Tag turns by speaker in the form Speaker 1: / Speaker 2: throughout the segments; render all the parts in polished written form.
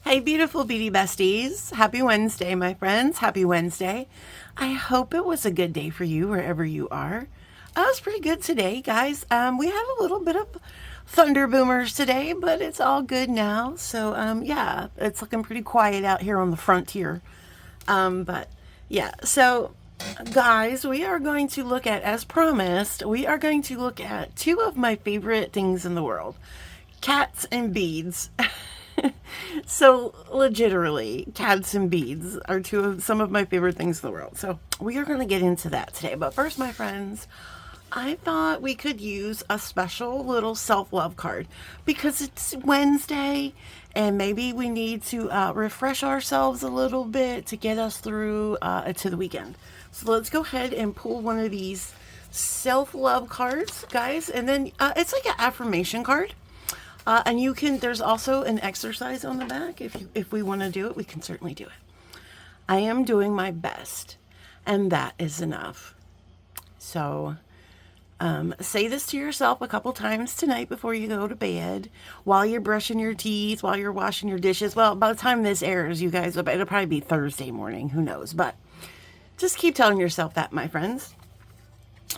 Speaker 1: Hey, beautiful beauty besties. Happy Wednesday, my friends. Happy Wednesday. I hope it was a good day for you wherever you are. It was pretty good today, guys. We had a little bit of thunder boomers today, but it's all good now. So, yeah, it's looking pretty quiet out here on the frontier. But yeah, so guys, we are going to look at, as promised, we are going to look at two of my favorite things in the world, cats and beads. So, legitimately, cats and beads are some of my favorite things in the world. So, we are going to get into that today. But first, my friends, I thought we could use a special little self love card because it's Wednesday and maybe we need to refresh ourselves a little bit to get us through to the weekend. So, let's go ahead and pull one of these self love cards, guys. And then it's like an affirmation card. And you can, there's also an exercise on the back. If we want to do it, we can certainly do it. I am doing my best, and that is enough. So, say this to yourself a couple times tonight before you go to bed, while you're brushing your teeth, while you're washing your dishes. Well, by the time this airs, you guys, it'll probably be Thursday morning. Who knows? But just keep telling yourself that, my friends.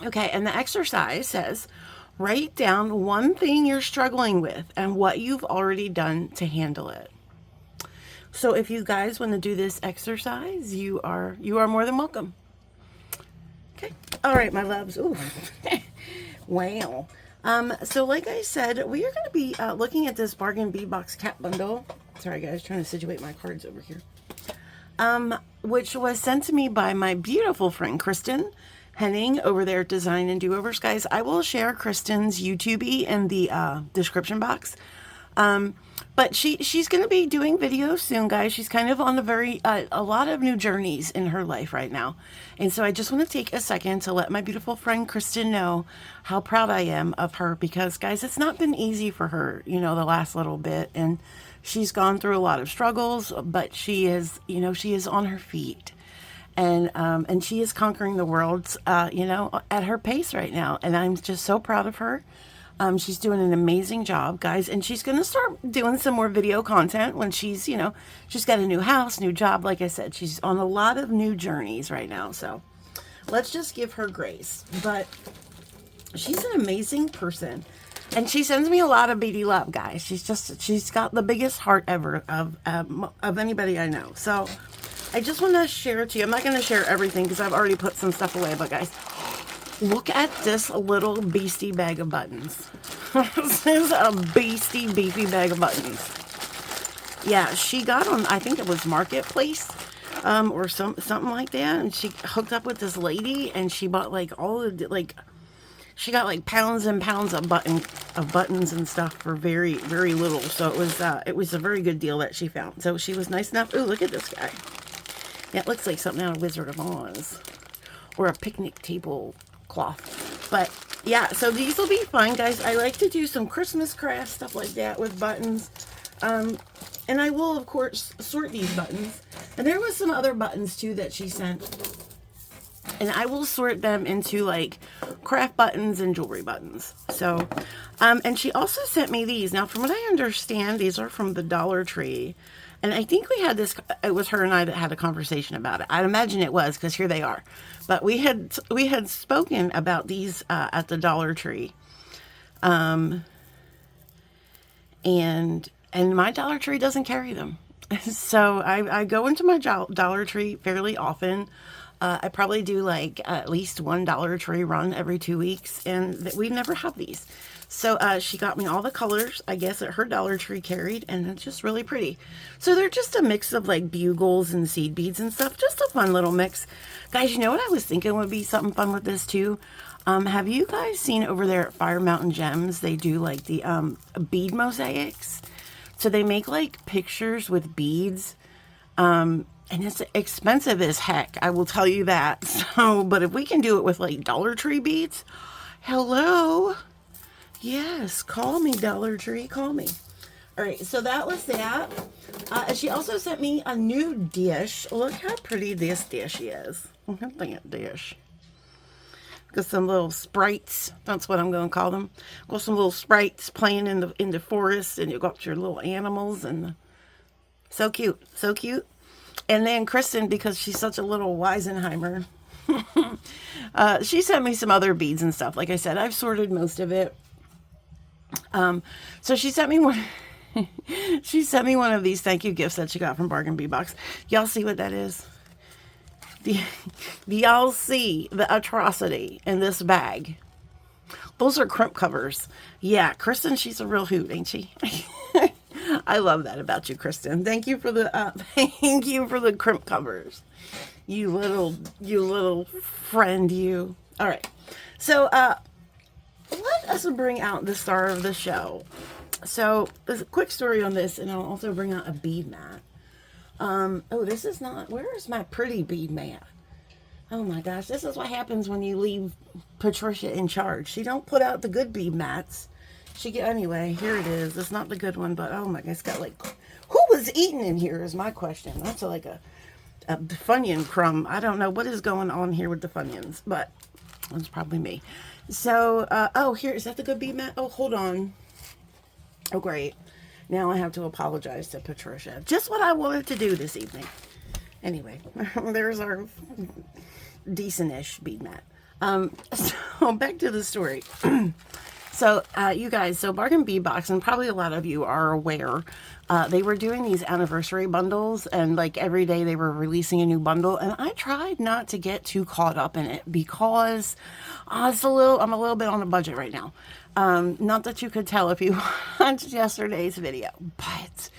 Speaker 1: Okay, and the exercise says, write down one thing you're struggling with and what you've already done to handle it. So if you guys want to do this exercise, you are more than welcome. Okay. All right, my loves. Ooh. Wow. So like I said, we are going to be looking at this bargain bead box cat bundle. Sorry guys, trying to situate my cards over here. Which was sent to me by my beautiful friend Kristin Henning over there at Design and Do-Overs. Guys, I will share Kristin's YouTube in the description box. But she's going to be doing videos soon, guys. She's kind of on a lot of new journeys in her life right now. And so I just want to take a second to let my beautiful friend Kristin know how proud I am of her because, guys, it's not been easy for her, the last little bit. And she's gone through a lot of struggles, but she is on her feet. And she is conquering the world, at her pace right now. And I'm just so proud of her. She's doing an amazing job, guys. And she's going to start doing some more video content when she's got a new house, new job. Like I said, she's on a lot of new journeys right now. So let's just give her grace. But she's an amazing person. And she sends me a lot of beady love, guys. She's got the biggest heart ever of anybody I know. So I just want to share it to you. I'm not going to share everything because I've already put some stuff away. But guys, look at this little beastie bag of buttons. This is a beastie, beefy bag of buttons. Yeah, she got on, I think it was Marketplace or something like that. And she hooked up with this lady and she bought she got like pounds and pounds of buttons and stuff for very, very little. So it was a very good deal that she found. So she was nice enough. Ooh, look at this guy. Yeah, it looks like something out of Wizard of Oz or a picnic table cloth. But yeah, so these will be fun, guys. I like to do some Christmas craft stuff like that with buttons. And I will, of course, sort these buttons. And there was some other buttons too that she sent. And I will sort them into like craft buttons and jewelry buttons. So, and she also sent me these. Now, from what I understand, these are from the Dollar Tree. And I think it was her and I that had a conversation about it. I'd imagine it was because here they are. But we had spoken about these at the Dollar Tree. And my Dollar Tree doesn't carry them. So I go into my Dollar Tree fairly often. I probably do like at least one Dollar Tree run every 2 weeks. And we never have these. So she got me all the colors, I guess, that her Dollar Tree carried, and it's just really pretty. So they're just a mix of like bugles and seed beads and stuff. Just a fun little mix. Guys, you know what I was thinking would be something fun with this too? Have you guys seen over there at Fire Mountain Gems, they do like the bead mosaics? So they make like pictures with beads. And it's expensive as heck, I will tell you that. So, but if we can do it with like Dollar Tree beads, hello. Yes, call me, Dollar Tree, call me. All right, so that was that. She also sent me a new dish. Look how pretty this dish is. Look at that dish. Got some little sprites. That's what I'm going to call them. Got some little sprites playing in the forest, and you got your little animals and So cute. So cute. And then Kristin, because she's such a little Weisenheimer, she sent me some other beads and stuff. Like I said, I've sorted most of it. So she sent me one. She sent me one of these thank you gifts that she got from Bargain Bee Box. Y'all see what that is? Do y'all see the atrocity in this bag? Those are crimp covers. Yeah, Kristin, she's a real hoot, ain't she? I love that about you, Kristin. Thank you for the thank you for the crimp covers. You little friend, you. All right. So let us bring out the star of the show. So there's a quick story on this, and I'll also bring out a bead mat. Oh, this is not, where is my pretty bead mat? Oh my gosh, this is what happens when you leave Patricia in charge. She don't put out the good bead mats. Anyway, here it is. It's not the good one, but oh my god, it's got like, who was eating in here is my question. That's like a Funyun crumb. I don't know what is going on here with the Funyuns, but it's probably me. So, oh, here, is that the good bead mat? Oh, hold on. Oh, great. Now I have to apologize to Patricia. Just what I wanted to do this evening. Anyway, there's our decent-ish bead mat. So back to the story. So, you guys, so Bargain Bee Box, and probably a lot of you are aware, they were doing these anniversary bundles, and like every day they were releasing a new bundle, and I tried not to get too caught up in it because I'm a little bit on a budget right now. Not that you could tell if you watched yesterday's video, but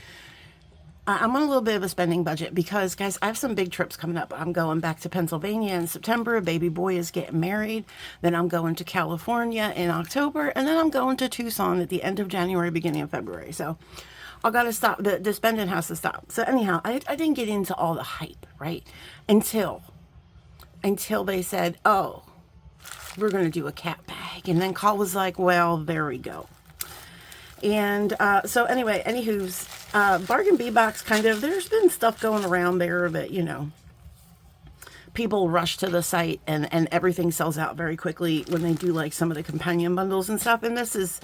Speaker 1: I'm on a little bit of a spending budget because, guys, I have some big trips coming up. I'm going back to Pennsylvania in September. Baby boy is getting married. Then I'm going to California in October. And then I'm going to Tucson at the end of January, beginning of February. So I got to stop. The spending has to stop. So anyhow, I didn't get into all the hype, right? Until they said, oh, we're going to do a cat bag. And then Call was like, well, there we go. And so anyway, anywho's, Bargain Bee Box there's been stuff going around there that, you know, people rush to the site and everything sells out very quickly when they do like some of the companion bundles and stuff. And this is,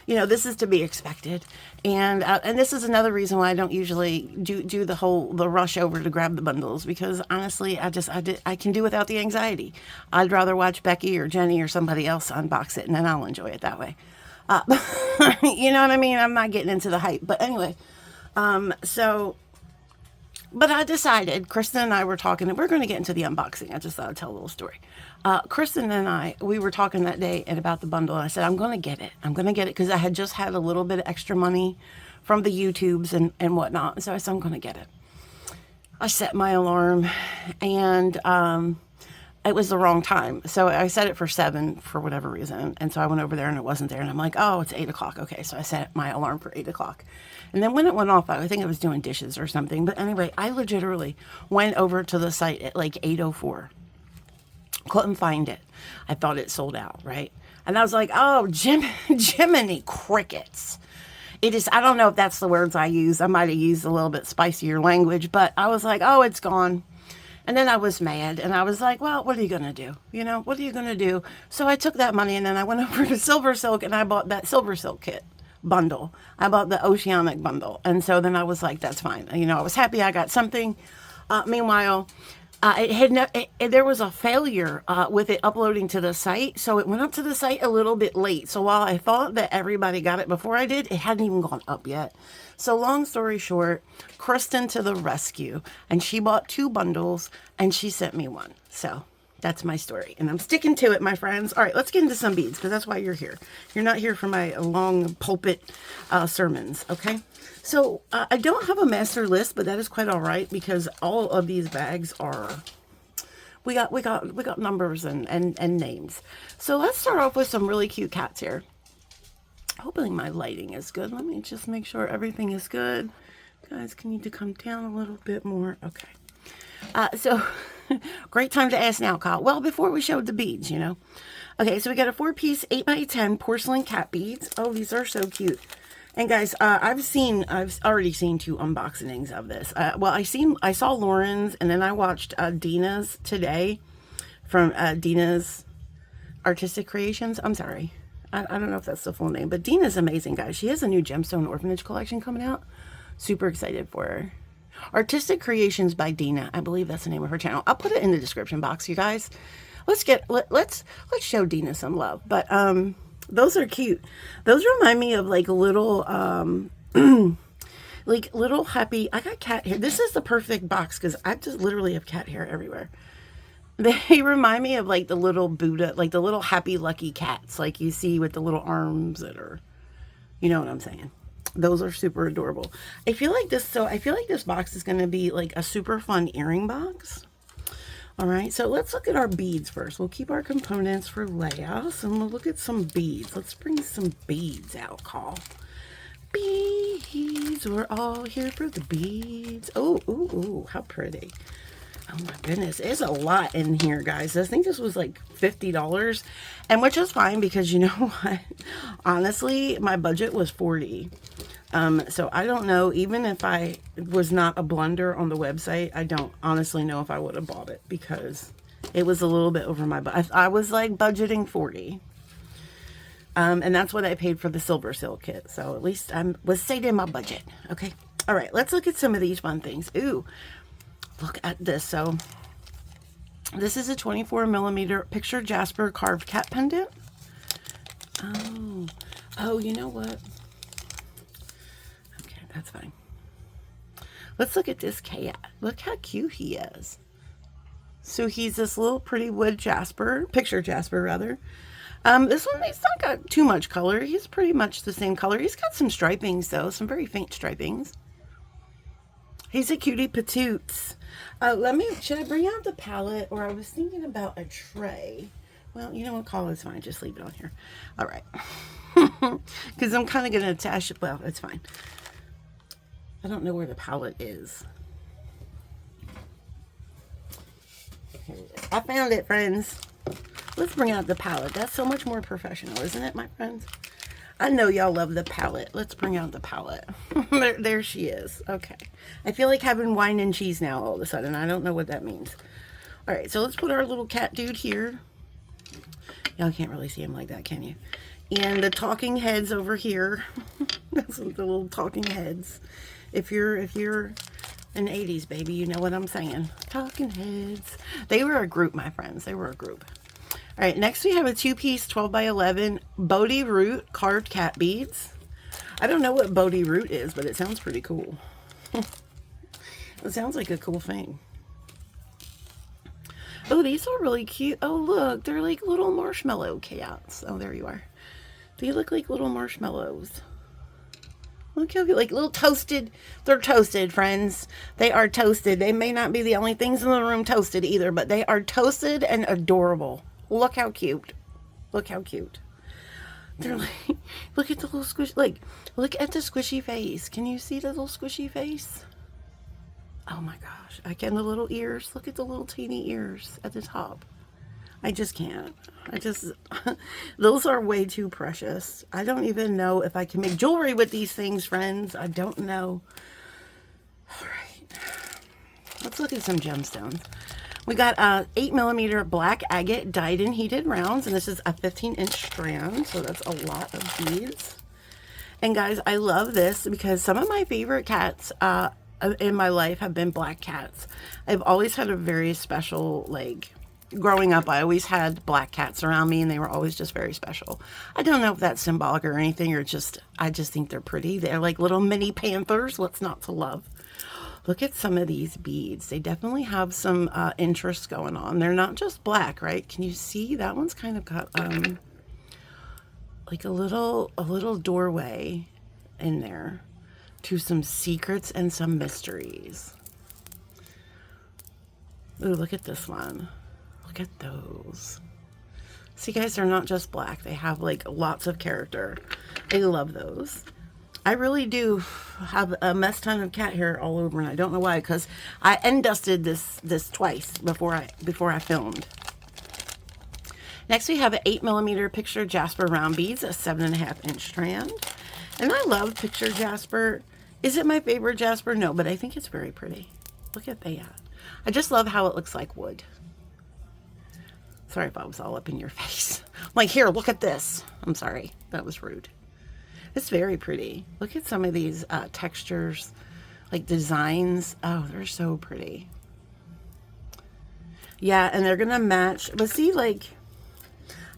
Speaker 1: you know, this is to be expected. And this is another reason why I don't usually do the rush over to grab the bundles, because honestly, I can do without the anxiety. I'd rather watch Becky or Jenny or somebody else unbox it, and then I'll enjoy it that way. You know what I mean? I'm not getting into the hype, but anyway, but I decided, Kristin and I were talking, and we're going to get into the unboxing. I just thought I'd tell a little story. Kristin and we were talking that day about the bundle, and I said, I'm going to get it. I'm going to get it because I had just had a little bit of extra money from the YouTubes and whatnot. So I said, I'm going to get it. I set my alarm, and, it was the wrong time. So I set it for 7 for whatever reason. And so I went over there and it wasn't there. And I'm like, oh, it's 8 o'clock. Okay. So I set my alarm for 8 o'clock. And then when it went off, I think I was doing dishes or something. But anyway, I legitimately went over to the site at like 8:04. Couldn't find it. I thought it sold out, right? And I was like, oh, Jiminy crickets. It is, I don't know if that's the words I use. I might have used a little bit spicier language, but I was like, oh, it's gone. And then I was mad, and I was like, well, what are you going to do? You know, what are you going to do? So I took that money, and then I went over to Silver Silk, and I bought that Silver Silk kit bundle. I bought the Oceanic bundle. And so then I was like, that's fine. You know, I was happy I got something. Meanwhile, there was a failure with it uploading to the site. So it went up to the site a little bit late. So while I thought that everybody got it before I did, it hadn't even gone up yet. So long story short, Kristin to the rescue, and she bought 2 bundles and she sent me one. So that's my story, and I'm sticking to it, my friends. All right, let's get into some beads, because that's why you're here. You're not here for my long pulpit sermons, okay? So I don't have a master list, but that is quite all right, because all of these bags are, we got numbers and names. So let's start off with some really cute cats here. Hopefully my lighting is good. Let me just make sure everything is good. Guys, can you come down a little bit more? Okay. So great time to ask now, Kyle. Well, before we showed the beads, you know. Okay, so we got a 4-piece 8x10 porcelain cat beads. Oh, these are so cute. And guys, I've already seen 2 unboxings of this. Well, I saw Lauren's, and then I watched Dina's today from Dina's Artistic Creations. I'm sorry. I don't know if that's the full name, but Dina's amazing, guys. She has a new gemstone orphanage collection coming out. Super excited for her. Artistic Creations by Dina. I believe that's the name of her channel. I'll put it in the description box, you guys. Let's show Dina some love. But those are cute. Those remind me of like little like little happy. I got cat hair. This is the perfect box because I just literally have cat hair everywhere. They remind me of like the little Buddha, like the little happy lucky cats like you see with the little arms that are, you know what I'm saying. Those are super adorable. I feel like this box is going to be like a super fun earring box. All right, so let's look at our beads first. We'll keep our components for layouts and we'll look at some beads. Let's bring some beads out, Call. Beads, we're all here for the beads. Oh, ooh, ooh, how pretty. Oh my goodness, it's a lot in here, guys. I think this was like $50, and which is fine because you know what? Honestly, my budget was $40. So I don't know, even if I was not a blunder on the website, I don't honestly know if I would have bought it because it was a little bit over my budget. I was like budgeting $40. And that's what I paid for the Silver Seal kit. So at least I was saving my budget. Okay. All right. Let's look at some of these fun things. Ooh, look at this. So this is a 24mm picture jasper carved cat pendant. Oh, you know what? Okay, that's fine. Let's look at this cat. Look how cute he is. So he's this little pretty wood jasper, picture jasper rather. This one, he's not got too much color. He's pretty much the same color. He's got some stripings though, some very faint stripings. He's a cutie patoots. Should I bring out the palette, or I was thinking about a tray. Well, you know what, Call is fine. Just leave it on here. All right. Because I'm kind of going to attach it. Well, it's fine. I don't know where the palette is. Here it is. I found it, friends. Let's bring out the palette. That's so much more professional, isn't it, my friends? I know y'all love the palette. Let's bring out the palette. there she is. Okay. I feel like having wine and cheese now all of a sudden. I don't know what that means. All right, so let's put our little cat dude here. Y'all can't really see him like that, can you? And the talking heads over here. That's the little talking heads. If you're an 80s baby, you know what I'm saying. Talking heads. They were a group, my friends. They were a group. All right, next we have a 2-piece 12x11 Bodhi root carved cat beads. I don't know what Bodhi root is, but it sounds pretty cool. It sounds like a cool thing. Oh, these are really cute. Oh, look, they're like little marshmallow cats. Oh, there you are. They look like little marshmallows. Look how like little toasted. They're toasted, friends. They are toasted. They may not be the only things in the room toasted either, but they are toasted and adorable. Look how cute. Look how cute. They're like, look at the little squish, like, look at the squishy face. Can you see the little squishy face? Oh my gosh. I can, the little ears. Look at the little teeny ears at the top. I just can't. Those are way too precious. I don't even know if I can make jewelry with these things, friends. I don't know. All right. Let's look at some gemstones. We got a 8mm black agate dyed and heated rounds, and this is a 15-inch strand, so that's a lot of beads. And guys, I love this because some of my favorite cats in my life have been black cats. I've always had a very special, like, growing up, I always had black cats around me, and they were always just very special. I don't know if that's symbolic or anything, or I just think they're pretty. They're like little mini panthers. What's not to love? Look at some of these beads. They definitely have some interest going on. They're not just black, right? Can you see? That one's kind of got like a little doorway in there to some secrets and some mysteries. Ooh, look at this one. Look at those. See, guys, they're not just black. They have like lots of character. I love those. I really do have a mess ton of cat hair all over, and I don't know why, because I end dusted this twice before I filmed. Next, we have an 8mm picture jasper round beads, a 7.5-inch strand. And I love picture jasper. Is it my favorite jasper? No, but I think it's very pretty. Look at that. I just love how it looks like wood. Sorry if I was all up in your face. I'm like, here, look at this. I'm sorry. That was rude. It's very pretty. Look at some of these textures like designs. Oh, they're so pretty. Yeah, and they're gonna match, but see, like,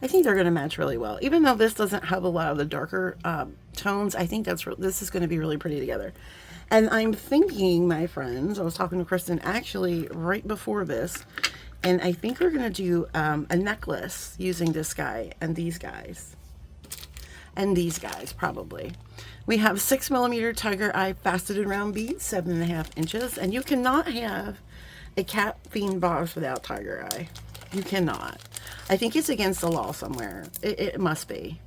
Speaker 1: I think they're gonna match really well. Even though this doesn't have a lot of the darker tones, I think this is gonna be really pretty together. And I'm thinking, my friends, I was talking to Kristin actually right before this, and I think we're gonna do a necklace using this guy and these guys. And these guys, probably. We have 6mm tiger eye faceted round beads, 7.5 inches, and you cannot have a cat fiend box without tiger eye. You cannot. I think it's against the law somewhere. It must be.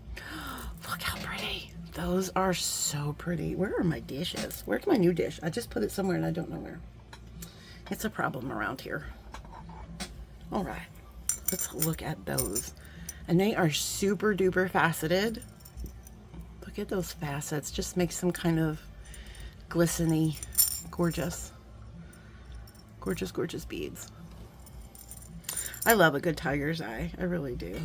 Speaker 1: Look how pretty. Those are so pretty. Where are my dishes? Where's my new dish? I just put it somewhere and I don't know where. It's a problem around here. All right. Let's look at those. And they are super duper faceted. Look at those facets. Just makes them kind of glistening, gorgeous. Gorgeous, gorgeous beads. I love a good tiger's eye. I really do.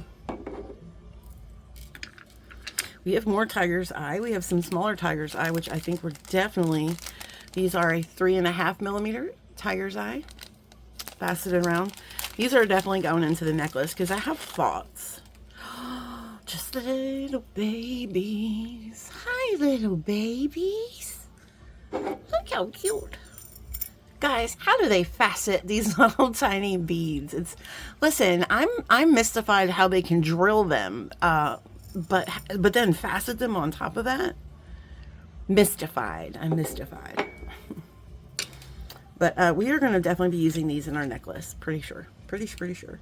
Speaker 1: We have more tiger's eye. We have some smaller tiger's eye, which I think we're definitely, these are a 3.5mm tiger's eye, faceted around. These are definitely going into the necklace because I have thoughts. Just little babies. Hi, little babies. Look how cute. Guys, how do they facet these little tiny beads? Listen, I'm mystified how they can drill them, but then facet them on top of that. Mystified. I'm mystified. But we are going to definitely be using these in our necklace. Pretty sure. Pretty sure.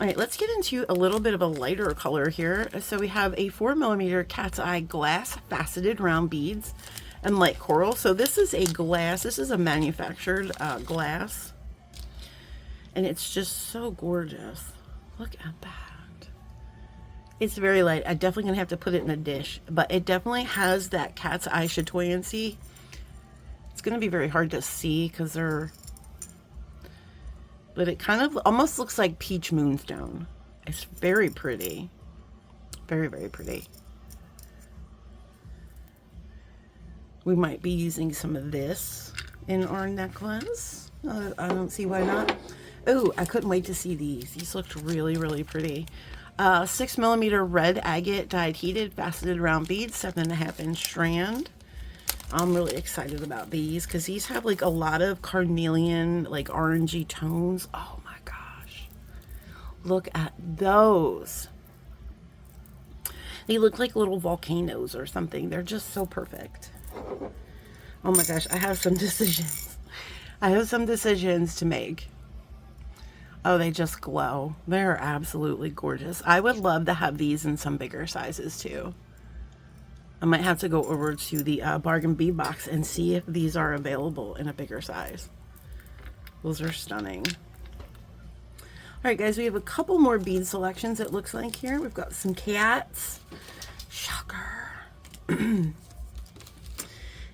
Speaker 1: All right, let's get into a little bit of a lighter color here. So we have a 4mm cat's eye glass faceted round beads and light coral. So this is a glass. This is a manufactured glass. And it's just so gorgeous. Look at that. It's very light. I'm definitely going to have to put it in a dish. But it definitely has that cat's eye chatoyancy. It's going to be very hard to see because they're... But it kind of almost looks like peach moonstone. It's very pretty. Very, very pretty. We might be using some of this in our necklace. I don't see why not. Oh, I couldn't wait to see these. These looked really, really pretty. 6mm red agate dyed heated faceted round beads, 7.5 inch strand. I'm really excited about these because these have like a lot of carnelian, like orangey tones. Oh my gosh. Look at those. They look like little volcanoes or something. They're just so perfect. Oh my gosh, I have some decisions. I have some decisions to make. Oh, they just glow. They're absolutely gorgeous. I would love to have these in some bigger sizes too. I might have to go over to the bargain bead box and see if these are available in a bigger size. Those are stunning. All right, guys, we have a couple more bead selections, it looks like here. We've got some cats. Shocker. And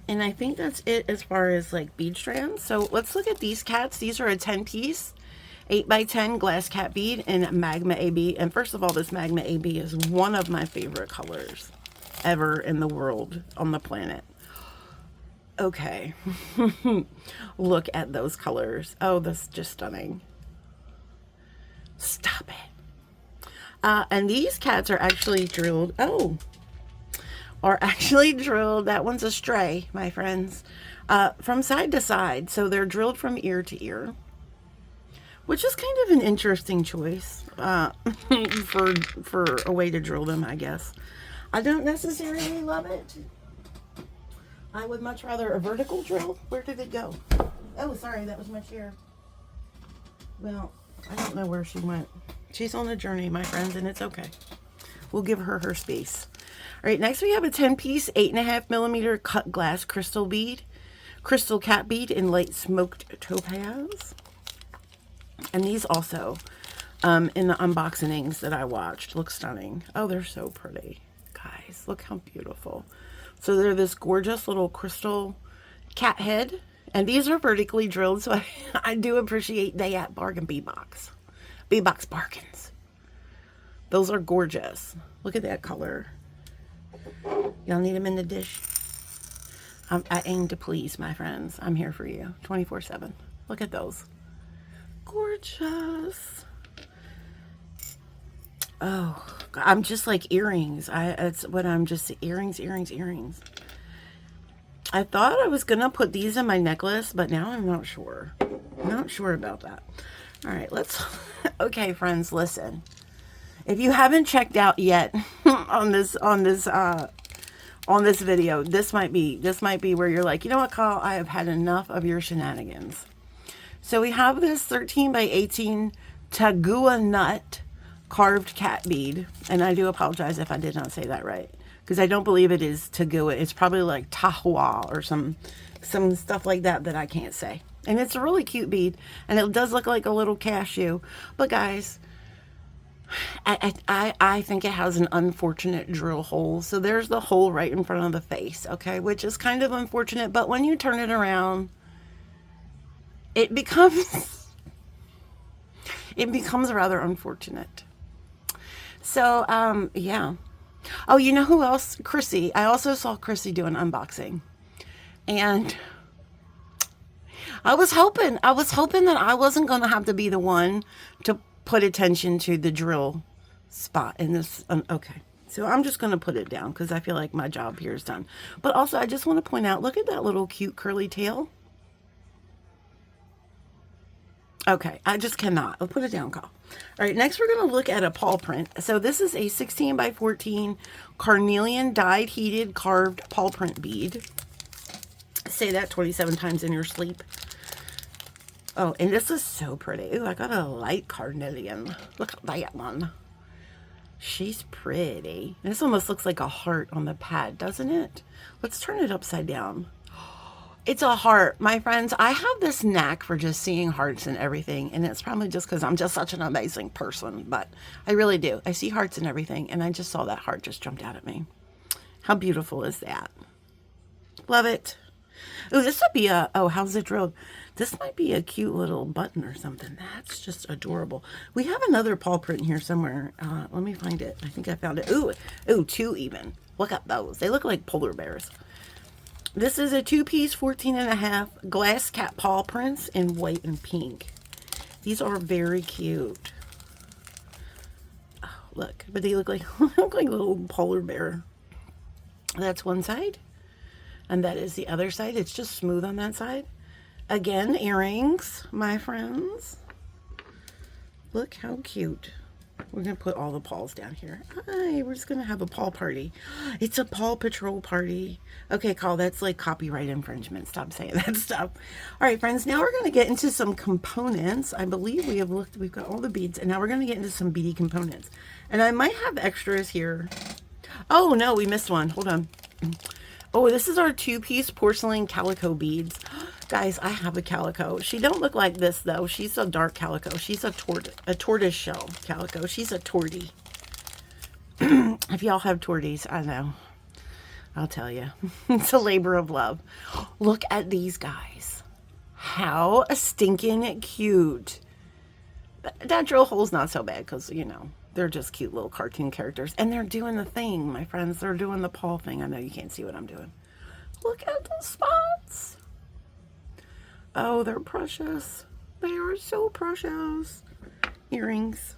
Speaker 1: I think that's it as far as like bead strands. So let's look at these cats. These are a 10-piece, 8x10 glass cat bead in Magma AB. And first of all, this Magma AB is one of my favorite colors ever in the world, on the planet. Okay. Look at those colors. Oh, that's just stunning. Stop it. And these cats are actually drilled. Oh, are actually drilled. That one's a stray, my friends. From side to side. So they're drilled from ear to ear, which is kind of an interesting choice for a way to drill them, I guess. I don't necessarily love it. I would much rather a vertical drill. Where did it go? Oh, sorry, that was my chair. Well, I don't know where she went. She's on a journey, my friends, and it's okay. We'll give her her space. All right, next we have a 10-piece, 8.5mm cut glass crystal bead. Crystal cat bead in light smoked topaz. And these also, in the unboxings that I watched, look stunning. Oh, they're so pretty. Guys, look how beautiful. So they're this gorgeous little crystal cat head, and these are vertically drilled, so I do appreciate they at Bargain Bee Box. Bee Box bargains. Those are gorgeous. Look at that color. Y'all need them in the dish. I aim to please, my friends. I'm here for you 24/7. Look at those. Gorgeous. Oh, I'm just like earrings. It's what I'm just earrings, earrings, earrings. I thought I was gonna put these in my necklace, but now I'm not sure. I'm not sure about that. All right, let's. Okay, friends, listen. If you haven't checked out yet on this video, this might be where you're like, you know what, Kyle, I have had enough of your shenanigans. So we have this 13 by 18 Tagua nut carved cat bead, and I do apologize if I did not say that right, because I don't believe it is Tagua. It's probably like Tahua or some stuff like that I can't say. And it's a really cute bead, and it does look like a little cashew. But guys, I think it has an unfortunate drill hole. So there's the hole right in front of the face, okay, which is kind of unfortunate. But when you turn it around, it becomes rather unfortunate. So yeah. Oh, you know who else? Chrissy. I also saw Chrissy do an unboxing, and I was hoping that I wasn't going to have to be the one to put attention to the drill spot in this. Okay, so I'm just going to put it down because I feel like my job here is done. But also, I just want to point out, look at that little cute curly tail. Okay, I just cannot. I'll put it down, Kyle. All right, next we're going to look at a paw print. So this is a 16 by 14 carnelian dyed heated carved paw print bead. Say that 27 times in your sleep. Oh, and this is so pretty. Ooh, I got a light carnelian. Look at that one. She's pretty. This almost looks like a heart on the pad, doesn't it? Let's turn it upside down. It's a heart. My friends, I have this knack for just seeing hearts and everything, and it's probably just because I'm just such an amazing person, but I really do. I see hearts and everything, and I just saw that heart just jumped out at me. How beautiful is that? Love it. Oh, this would be a, oh, how's it drilled? This might be a cute little button or something. That's just adorable. We have another paw print here somewhere. Let me find it. I think I found it. Ooh, two even. Look at those. They look like polar bears. This is a two-piece 14.5 glass cat paw prints in white and pink. These are very cute. Oh, look, but they look like look like a little polar bear. That's one side, and that is the other side. It's just smooth on that side. Again, earrings, my friends. Look how cute. We're going to put all the paws down here. Hi, we're just going to have a paw party. It's a paw patrol party. Okay, Carl, that's like copyright infringement. Stop saying that stuff. All right, friends, now we're going to get into some components. I believe we've got all the beads, and now we're going to get into some beady components. And I might have extras here. Oh, no, we missed one. Hold on. Oh, this is our two-piece porcelain calico beads. Guys, I have a calico. She don't look like this, though. She's a dark calico. She's a tortoise shell calico. She's a tortie. If y'all have torties, I know. I'll tell you. It's a labor of love. Look at these guys. How stinking cute. That drill hole's not so bad because, you know, they're just cute little cartoon characters. And they're doing the thing, my friends. They're doing the paw thing. I know you can't see what I'm doing. Look at the spots. Oh, they're precious. They are so precious. Earrings.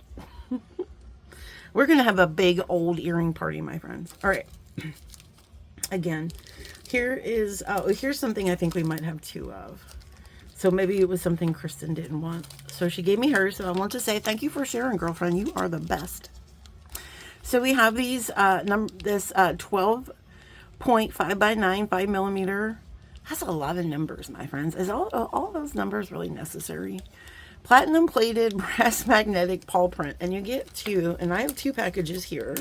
Speaker 1: We're going to have a big old earring party, my friends. All right. Again, here's something I think we might have two of. So maybe it was something Kristin didn't want. So she gave me hers. So I want to say thank you for sharing, girlfriend. You are the best. So we have these, this 12.5 by 9, 5 millimeter. That's a lot of numbers, my friends. Is all those numbers really necessary? Platinum plated brass magnetic paw print. And you get two, and I have two packages here.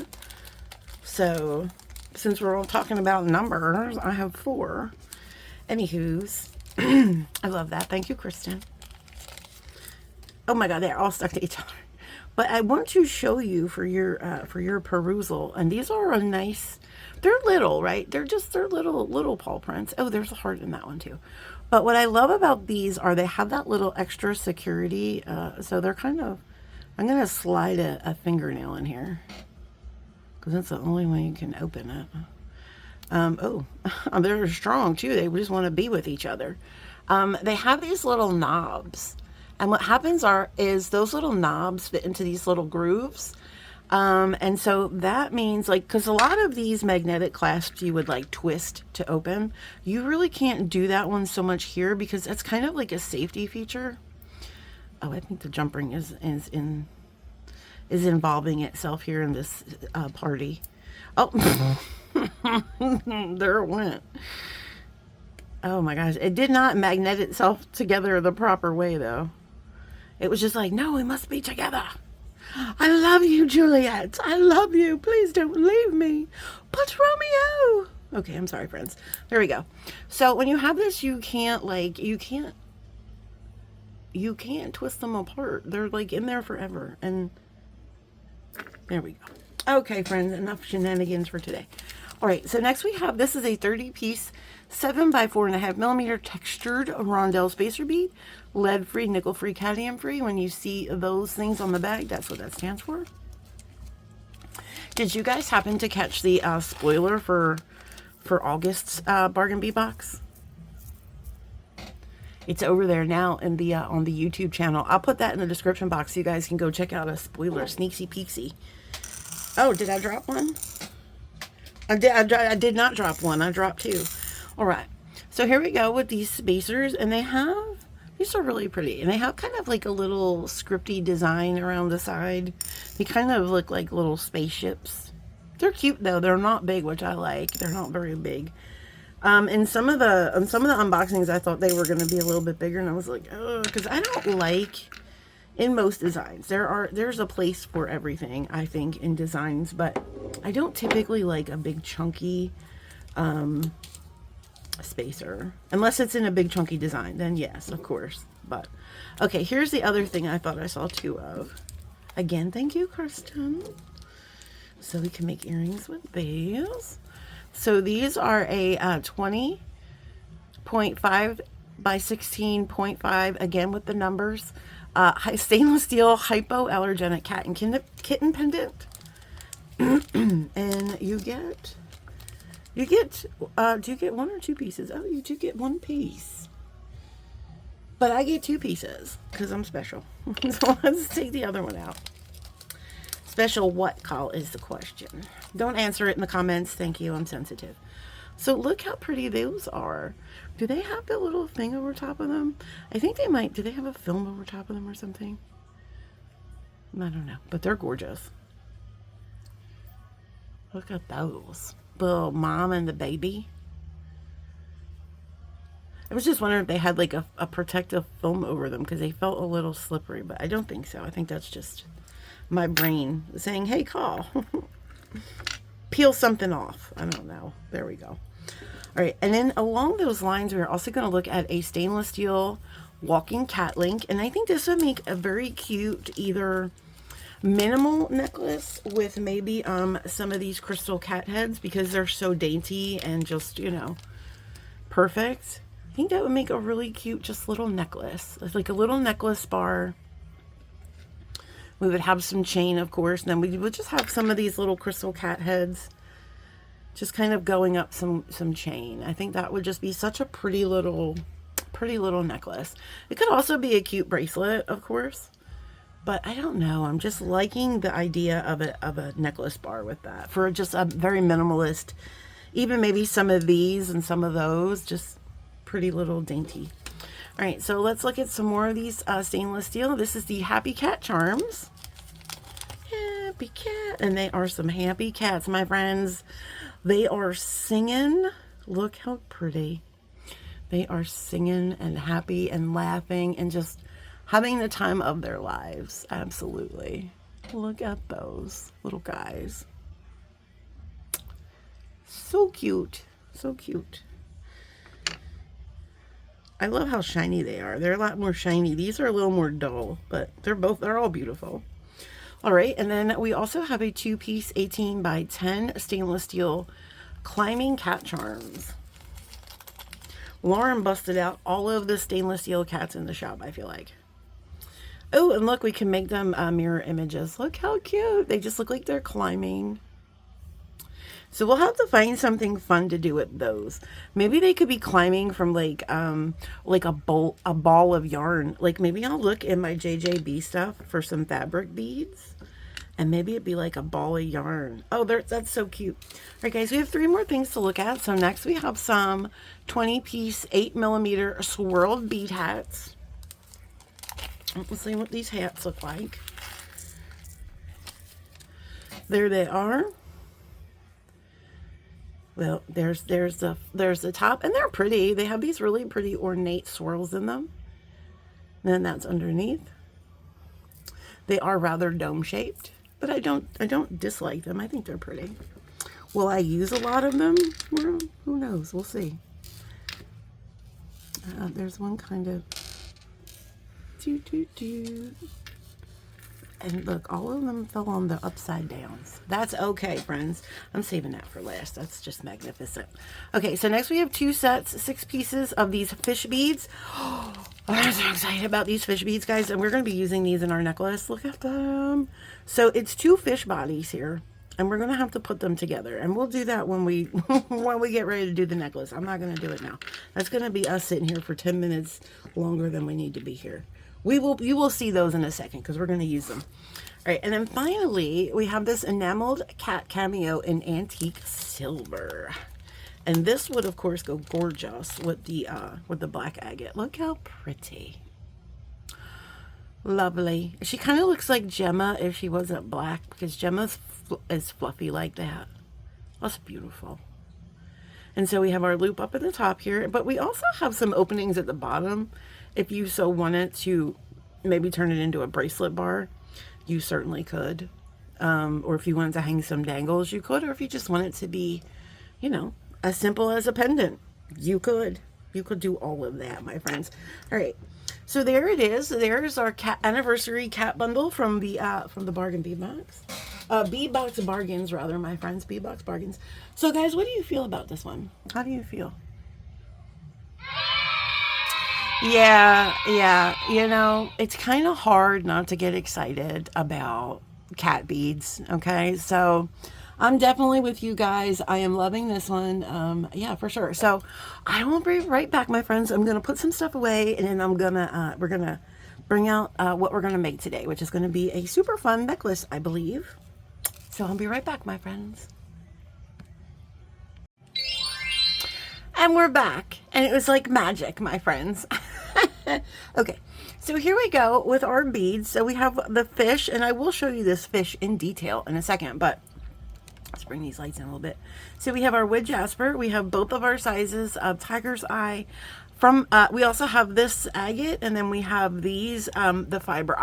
Speaker 1: So since we're all talking about numbers, I have 4. Anywho's. I love that. Thank you, Kristin. Oh my God, they're all stuck to each other. But I want to show you for your perusal. And these are a nice, they're little, right? They're little paw prints. Oh, there's a heart in that one too. But what I love about these are they have that little extra security. So they're kind of, I'm going to slide a fingernail in here because that's the only way you can open it. Oh, they're strong too. They just want to be with each other. They have these little knobs. And what happens is those little knobs fit into these little grooves. And so that means, like, because a lot of these magnetic clasps you would like twist to open. You really can't do that one so much here because it's kind of like a safety feature. Oh, I think the jump ring is involving itself here in this party. Oh, there it went. Oh my gosh, it did not magnet itself together the proper way though. It was just like, no, we must be together. I love you, Juliet. I love you. Please don't leave me. But Romeo. Okay, I'm sorry, friends. There we go. So when you have this, you can't twist them apart. They're like in there forever. And there we go. Okay, friends, enough shenanigans for today. All right, so next we have, this is a 30-piece 7 by 4.5 millimeter textured rondelle spacer bead, lead-free, nickel-free, cadmium-free. When you see those things on the bag, that's what that stands for. Did you guys happen to catch the spoiler for August's bargain bee box? It's over there now in the on the YouTube channel. I'll put that in the description box so you guys can go check out a spoiler, sneaksy peeksy. Oh, did I drop one? I did not drop one. I dropped two. All right. So here we go with these spacers, and these are really pretty, and they have kind of like a little scripty design around the side. They kind of look like little spaceships. They're cute though. They're not big, which I like. They're not very big. In some of the unboxings, I thought they were going to be a little bit bigger, and I was like, oh, because I don't like, in most designs, there's a place for everything, I think, in designs, but I don't typically like a big chunky spacer, unless it's in a big chunky design, then yes, of course. But okay, here's the other thing I thought I saw two of. Again, thank you, Kristin. So we can make earrings with these. So these are a 20.5 by 16.5, again with the numbers, stainless steel hypoallergenic cat and kitten pendant. And you get, do you get one or two pieces? Oh, you do get one piece. But I get two pieces because I'm special. So let's take the other one out. Special what, Call, is the question. Don't answer it in the comments. Thank you. I'm sensitive. So look how pretty those are. Do they have the little thing over top of them? I think they might. Do they have a film over top of them or something? I don't know. But they're gorgeous. Look at those. The little mom and the baby. I was just wondering if they had like a protective film over them because they felt a little slippery. But I don't think so. I think that's just my brain saying, hey, Call. Peel something off. I don't know. There we go. All right. And then along those lines, we're also going to look at a stainless steel walking cat link. And I think this would make a very cute either minimal necklace with maybe some of these crystal cat heads because they're so dainty and just, you know, perfect. I think that would make a really cute just little necklace. It's like a little necklace bar. We would have some chain, of course, and then we would just have some of these little crystal cat heads just kind of going up some chain. I think that would just be such a pretty little necklace. It could also be a cute bracelet, of course, but I don't know. I'm just liking the idea of a necklace bar with that for just a very minimalist, even maybe some of these and some of those, just pretty little dainty. All right, so let's look at some more of these stainless steel. This is the Happy Cat Charms. Happy cat. And they are some happy cats, my friends. They are singing. Look how pretty. They are singing and happy and laughing and just having the time of their lives. Absolutely. Look at those little guys. So cute. So cute. I love how shiny they are. They're a lot more shiny. These are a little more dull, but they're all beautiful. All right, and then we also have a two-piece 18 by 10 stainless steel climbing cat charms. Lauren busted out all of the stainless steel cats in the shop, I feel like. Oh, and look, we can make them mirror images. Look how cute. They just look like they're climbing. So we'll have to find something fun to do with those. Maybe they could be climbing from like a ball of yarn. Like maybe I'll look in my JJB stuff for some fabric beads. And maybe it'd be like a ball of yarn. Oh, that's so cute. All right, guys, we have 3 more things to look at. So next we have some 20-piece 8mm swirled bead hats. Let's see what these hats look like. There they are. Well, there's the top, and they're pretty. They have these really pretty ornate swirls in them. And then that's underneath. They are rather dome shaped, but I don't dislike them. I think they're pretty. Will I use a lot of them? Well, who knows? We'll see. There's one kind of and look, all of them fell on the upside downs. That's okay, friends. I'm saving that for last. That's just magnificent. Okay, so next we have 2 sets, 6 pieces of these fish beads. Oh, I'm so excited about these fish beads, guys. And we're going to be using these in our necklace. Look at them. So it's 2 fish bodies here. And we're going to have to put them together. And we'll do that when we when we get ready to do the necklace. I'm not going to do it now. That's going to be us sitting here for 10 minutes longer than we need to be here. You will see those in a second because we're going to use them. All right, and then finally, we have this enameled cat cameo in antique silver. And this would, of course, go gorgeous with the black agate. Look how pretty. Lovely. She kind of looks like Gemma if she wasn't black, because Gemma is fluffy like that. That's beautiful. And so we have our loop up at the top here, but we also have some openings at the bottom. If you so wanted to maybe turn it into a bracelet bar, you certainly could. Or if you wanted to hang some dangles, you could. Or if you just want it to be, you know, as simple as a pendant, you could. You could do all of that, my friends. All right. So there it is. There's our anniversary cat bundle from the Bargain Bead Box. Bead Box Bargains, rather, my friends. Bead Box Bargains. So, guys, what do you feel about this one? How do you feel? Yeah, you know, it's kind of hard not to get excited about cat beads, okay? So I'm definitely with you guys. I am loving this one. Yeah, for sure. So I will be right back, my friends. I'm going to put some stuff away, and then we're going to bring out what we're going to make today, which is going to be a super fun necklace, I believe. So I'll be right back, my friends. And we're back, and it was like magic, my friends. Okay, so here we go with our beads. So we have the fish, and I will show you this fish in detail in a second, but let's bring these lights in a little bit. So we have our wood jasper. We have both of our sizes of tiger's eye. We also have this agate, and then we have these, the fiber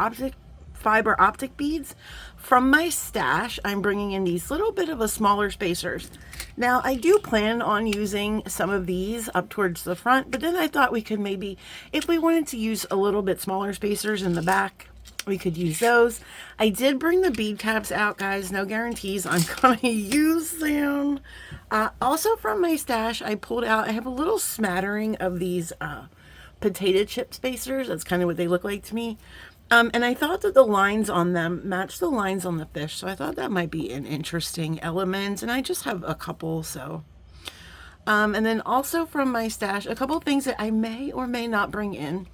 Speaker 1: optic beads. From my stash, I'm bringing in these little bit of a smaller spacers. Now, I do plan on using some of these up towards the front, but then I thought we could maybe, if we wanted to use a little bit smaller spacers in the back, we could use those. I did bring the bead caps out, guys. No guarantees I'm going to use them. Also from my stash, I have a little smattering of these potato chip spacers. That's kind of what they look like to me. And I thought that the lines on them match the lines on the fish. So I thought that might be an interesting element. And I just have a couple, so. And then also from my stash, a couple of things that I may or may not bring in.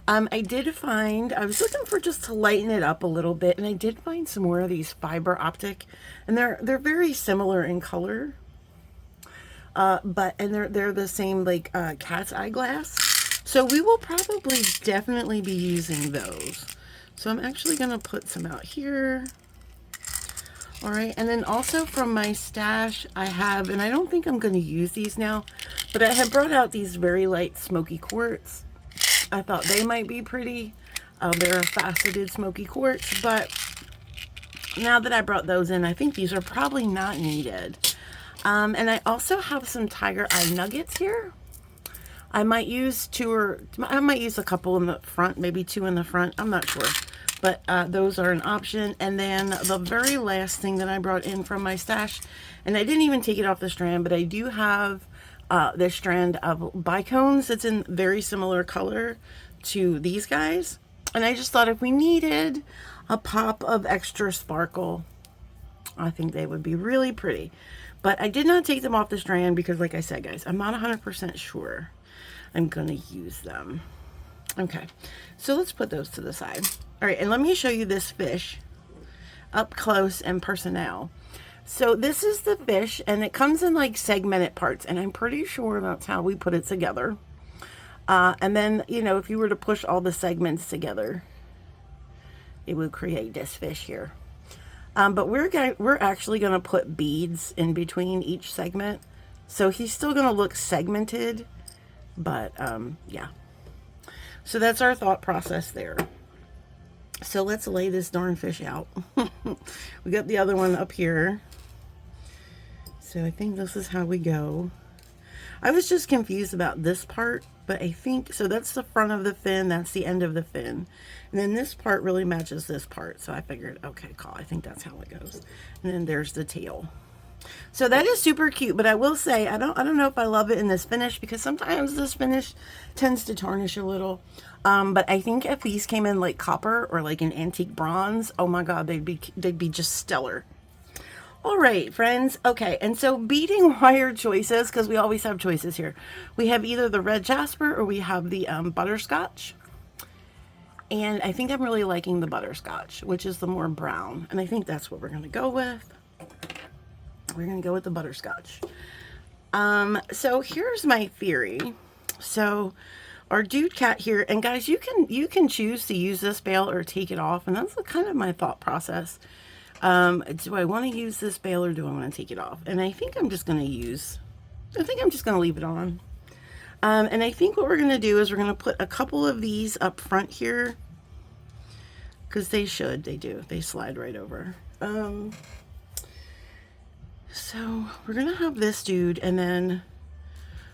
Speaker 1: I was looking for just to lighten it up a little bit. And I did find some more of these fiber optic. And they're very similar in color. But they're the same like cat's eye glass. So we will probably definitely be using those. So I'm actually going to put some out here. All right. And then also from my stash, I have, and I don't think I'm going to use these now, but I have brought out these very light smoky quartz. I thought they might be pretty. They're a faceted smoky quartz, but now that I brought those in, I think these are probably not needed. And I also have some tiger eye nuggets here. I might use a couple in the front, maybe 2 in the front. I'm not sure, but those are an option. And then the very last thing that I brought in from my stash, and I didn't even take it off the strand, but I do have this strand of bicones that's in very similar color to these guys. And I just thought if we needed a pop of extra sparkle, I think they would be really pretty. But I did not take them off the strand because, like I said, guys, I'm not 100% sure I'm going to use them. Okay, so let's put those to the side. All right, and let me show you this fish up close and personal. So this is the fish, and it comes in like segmented parts, and I'm pretty sure that's how we put it together. And then, you know, if you were to push all the segments together, it would create this fish here. But we're actually going to put beads in between each segment. So he's still going to look segmented, but yeah. So that's our thought process there. So let's lay this darn fish out. We got the other one up here. So I think this is how we go. I was just confused about this part, but I think, so that's the front of the fin, that's the end of the fin. And then this part really matches this part. So I figured, okay, cool, I think that's how it goes. And then there's the tail. So that is super cute, but I will say, I don't know if I love it in this finish because sometimes this finish tends to tarnish a little. But I think if these came in like copper or like an antique bronze, oh my God, they'd be just stellar. All right, friends. Okay, and so beading wire choices, because we always have choices here. We have either the red jasper or we have the butterscotch. And I think I'm really liking the butterscotch, which is the more brown. And I think that's what we're going to go with. We're going to go with the butterscotch. So here's my theory. So our dude cat here, and guys, you can choose to use this bail or take it off. And that's kind of my thought process. Do I want to use this bail or do I want to take it off? And I think I'm just going to leave it on. And I think what we're going to do is we're going to put a couple of these up front here because they slide right over. So we're going to have this dude, and then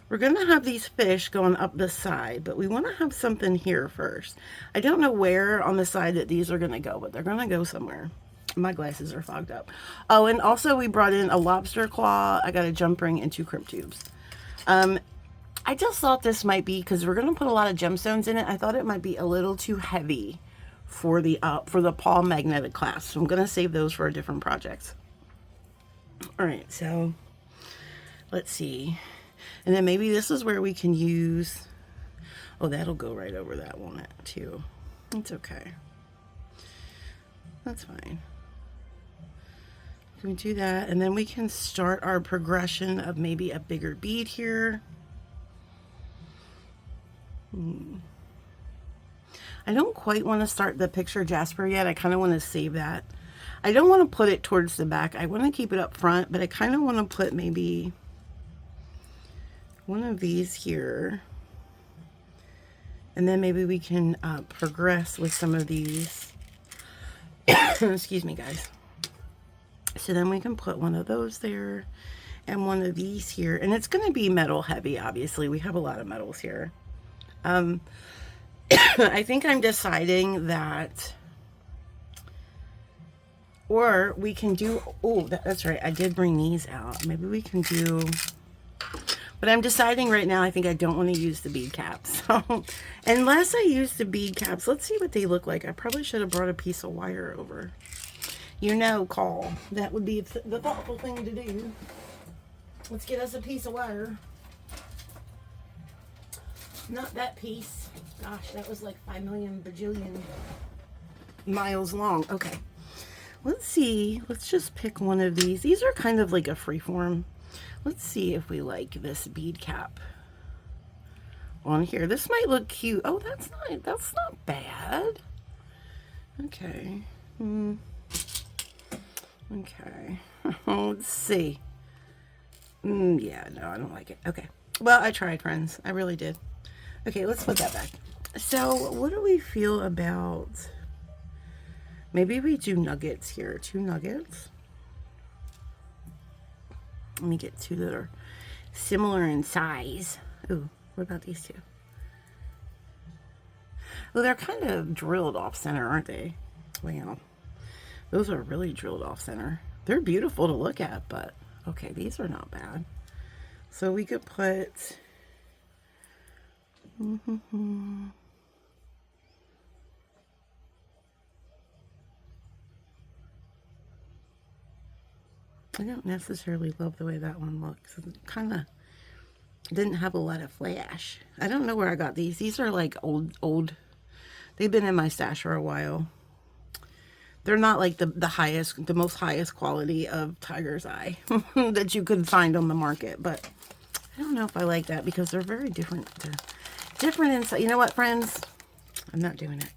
Speaker 1: we're going to have these fish going up the side, but we want to have something here first. I don't know where on the side that these are going to go, but they're going to go somewhere. My glasses are fogged up. Oh, and also we brought in a lobster claw. I got a jump ring and 2 crimp tubes. I just thought this might be, because we're going to put a lot of gemstones in it, I thought it might be a little too heavy for the paw magnetic clasp. So I'm going to save those for different projects. All right, so let's see. And then maybe this is where we can use, oh, that'll go right over that, won't it, too? It's okay. That's fine. Can we do that? And then we can start our progression of maybe a bigger bead here. I don't quite want to start the picture jasper yet. I kind of want to save that. I don't want to put it towards the back. I want to keep it up front, but I kind of want to put maybe one of these here. And then maybe we can progress with some of these. Excuse me, guys. So then we can put one of those there and one of these here. And it's going to be metal heavy, obviously. We have a lot of metals here. I think I'm deciding that, or we can do, oh, that's right. I did bring these out. Maybe we can do, but I'm deciding right now, I think I don't want to use the bead caps. So unless I use the bead caps, let's see what they look like. I probably should have brought a piece of wire over. You know, call. That would be the thoughtful thing to do. Let's get us a piece of wire. Not that piece. Gosh, that was like 5 million bajillion miles long. Okay. Let's see. Let's just pick one of these. These are kind of like a freeform. Let's see if we like this bead cap on here. This might look cute. Oh, that's not bad. Okay. Okay. Let's see. Yeah, no, I don't like it. Okay. Well, I tried, friends. I really did. Okay, let's put that back. So, what do we feel about... Maybe we do nuggets here. 2 nuggets. Let me get 2 that are similar in size. Ooh, what about these 2? Well, they're kind of drilled off center, aren't they? Wow. Those are really drilled off center. They're beautiful to look at, but okay, these are not bad. So we could put... I don't necessarily love the way that one looks. It kind of didn't have a lot of flash. I don't know where I got these. These are like old. They've been in my stash for a while. They're not like the most highest quality of tiger's eye that you could find on the market, but I don't know if I like that because they're very different. They're different inside. You know what, friends? I'm not doing it.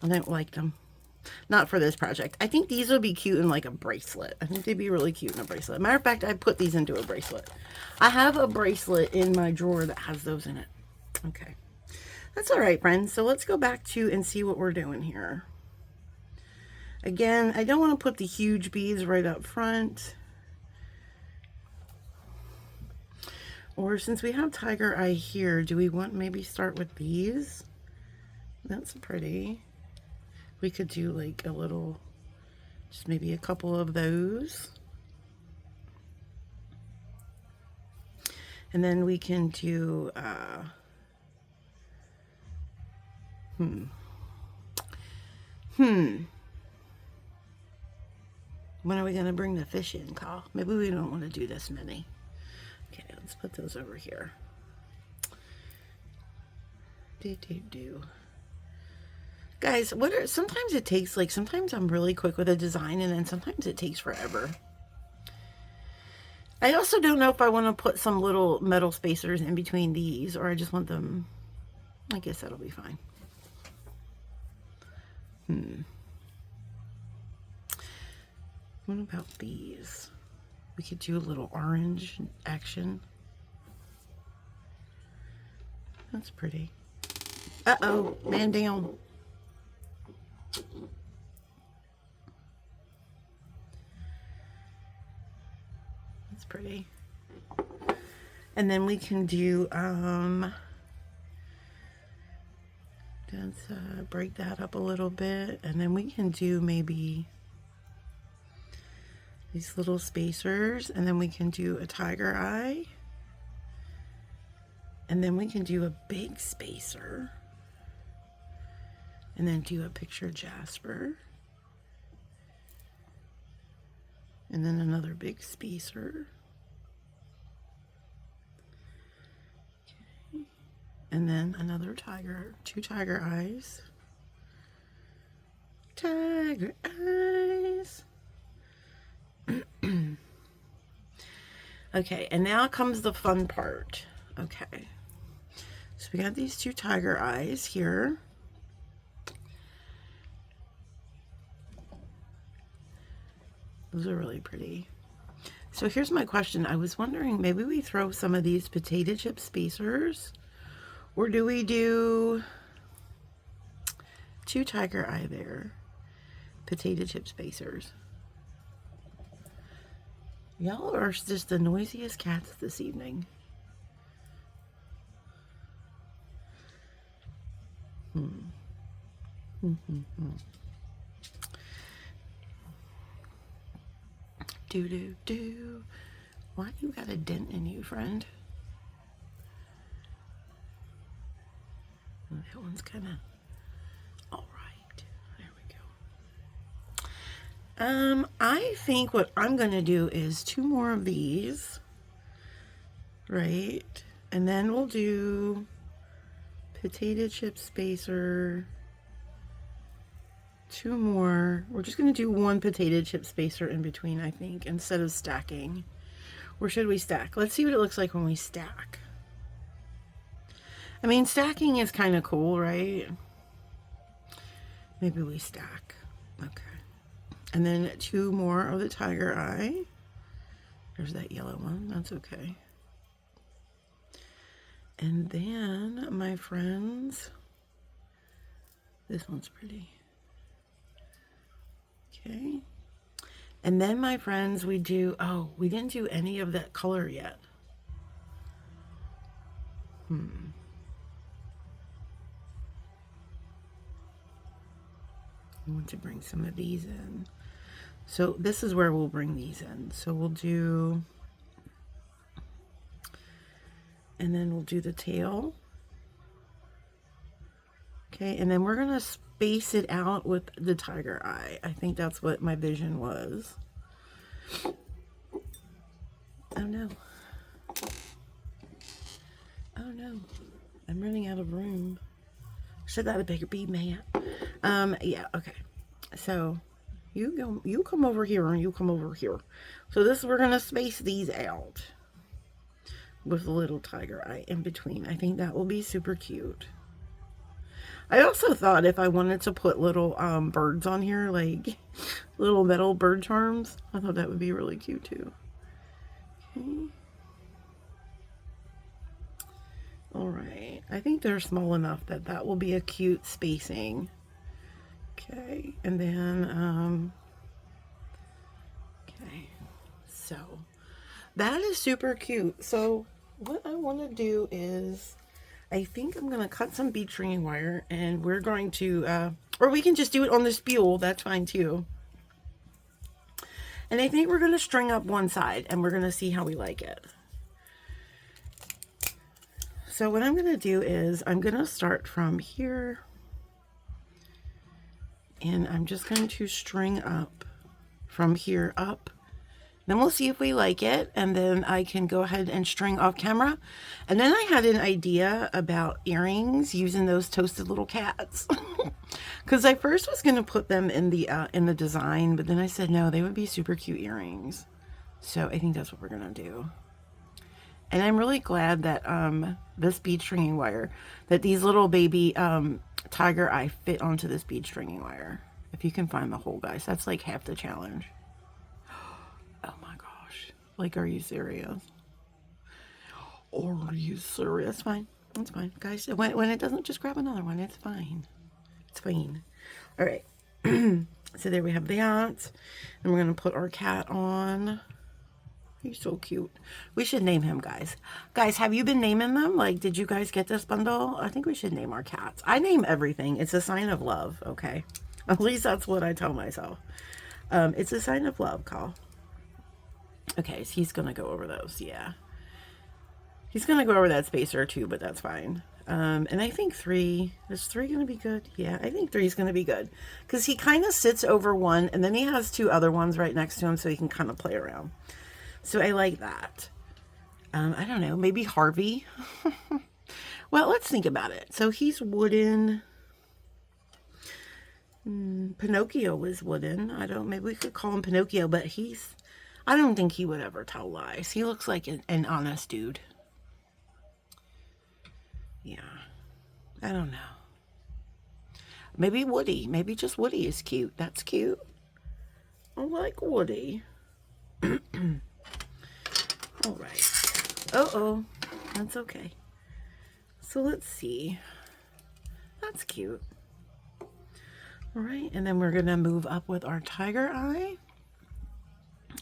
Speaker 1: I don't like them. Not for this project. I think these would be cute in like a bracelet. I think they'd be really cute in a bracelet. Matter of fact, I put these into a bracelet. I have a bracelet in my drawer that has those in it. Okay. That's all right, friends. So let's go back to and see what we're doing here. Again, I don't want to put the huge beads right up front. Or since we have tiger eye here, do we want maybe start with these? That's pretty. We could do like a little, just maybe a couple of those. And then we can do, when are we going to bring the fish in, Kyle? Maybe we don't want to do this many. Okay, let's put those over here. Guys, sometimes it takes, like, sometimes I'm really quick with a design and then sometimes it takes forever. I also don't know if I want to put some little metal spacers in between these or I just want them, I guess that'll be fine. What about these? We could do a little orange action. That's pretty. Uh-oh, man down. That's pretty. And then we can do, let's break that up a little bit. And then we can do maybe these little spacers. And then we can do a tiger eye. And then we can do a big spacer. And then do a picture jasper. And then another big spacer. Okay. And then another tiger, 2 tiger eyes. Tiger eyes. Okay, and now comes the fun part. Okay. So we got these 2 tiger eyes here. Those are really pretty. So here's my question. I was wondering, maybe we throw some of these potato chip spacers, or do we do 2 tiger eye there, potato chip spacers? Y'all are just the noisiest cats this evening. Do. Why you got a dent in you, friend? That one's kind of all right. There we go. I think what I'm gonna do is 2 more of these, right? And then we'll do potato chip spacer. 2 more. We're just going to do 1 potato chip spacer in between, I think, instead of stacking. Or should we stack? Let's see what it looks like when we stack. I mean, stacking is kind of cool, right? Maybe we stack. Okay. And then 2 more of the tiger eye. There's that yellow one. That's okay. And then, my friends, this one's pretty. Okay. And then, my friends, we do, oh, we didn't do any of that color yet. I want to bring some of these in. So this is where we'll bring these in. So we'll do, and then we'll do the tail. Okay, and then we're going to space it out with the tiger eye. I think that's what my vision was. Oh no. Oh no. I'm running out of room. Should got a bigger bead mat. Yeah, okay. So you come over here and you come over here. So this, we're gonna space these out with a little tiger eye in between. I think that will be super cute. I also thought if I wanted to put little birds on here, like little metal bird charms, I thought that would be really cute too. Okay. All right, I think they're small enough that that will be a cute spacing. Okay, and then, okay, so that is super cute. So what I want to do is, I think I'm going to cut some bead stringing wire, and we're going to, or we can just do it on the spool, that's fine too. And I think we're going to string up one side, and we're going to see how we like it. So what I'm going to do is, I'm going to start from here, and I'm just going to string up from here up. Then we'll see if we like it, and then I can go ahead and string off camera. And then I had an idea about earrings using those toasted little cats. Because I first was going to put them in the design, but then I said no, they would be super cute earrings. So I think that's what we're going to do. And I'm really glad that this bead stringing wire, that these little baby tiger eye fit onto this bead stringing wire. If you can find the hole, guys, that's like half the challenge. Oh my gosh. Like, are you serious? Are you serious? It's fine. It's fine, guys. When it doesn't, just grab another one. It's fine. It's fine. All right. So there we have that. And we're going to put our cat on. He's so cute. We should name him, guys. Guys, have you been naming them? Like, did you guys get this bundle? I think we should name our cats. I name everything. It's a sign of love, okay? At least that's what I tell myself. It's a sign of love, Carl. Okay, so he's going to go over those, yeah. He's going to go over that spacer too, but that's fine. And I think 3, is 3 going to be good? Yeah, I think 3 is going to be good. Because he kind of sits over one, and then he has 2 other ones right next to him, so he can kind of play around. So I like that. I don't know, maybe Harvey. Well, let's think about it. So he's wooden. Pinocchio was wooden. Maybe we could call him Pinocchio, but I don't think he would ever tell lies. He looks like an honest dude. Yeah. I don't know. Maybe Woody. Maybe just Woody is cute. That's cute. I like Woody. All right. Uh-oh. That's okay. So let's see. That's cute. All right. And then we're going to move up with our tiger eye.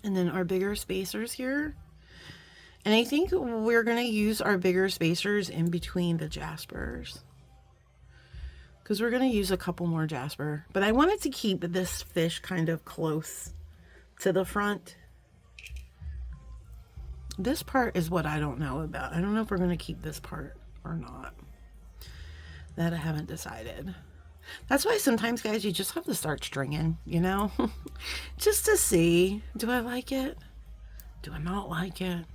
Speaker 1: And then our bigger spacers here. And I think we're going to use our bigger spacers in between the jaspers. Because we're going to use a couple more jasper. But I wanted to keep this fish kind of close to the front. This part is what I don't know about. I don't know if we're going to keep this part or not. That I haven't decided. That's why sometimes, guys, you just have to start stringing, you know? Just to see, do I like it? Do I not like it?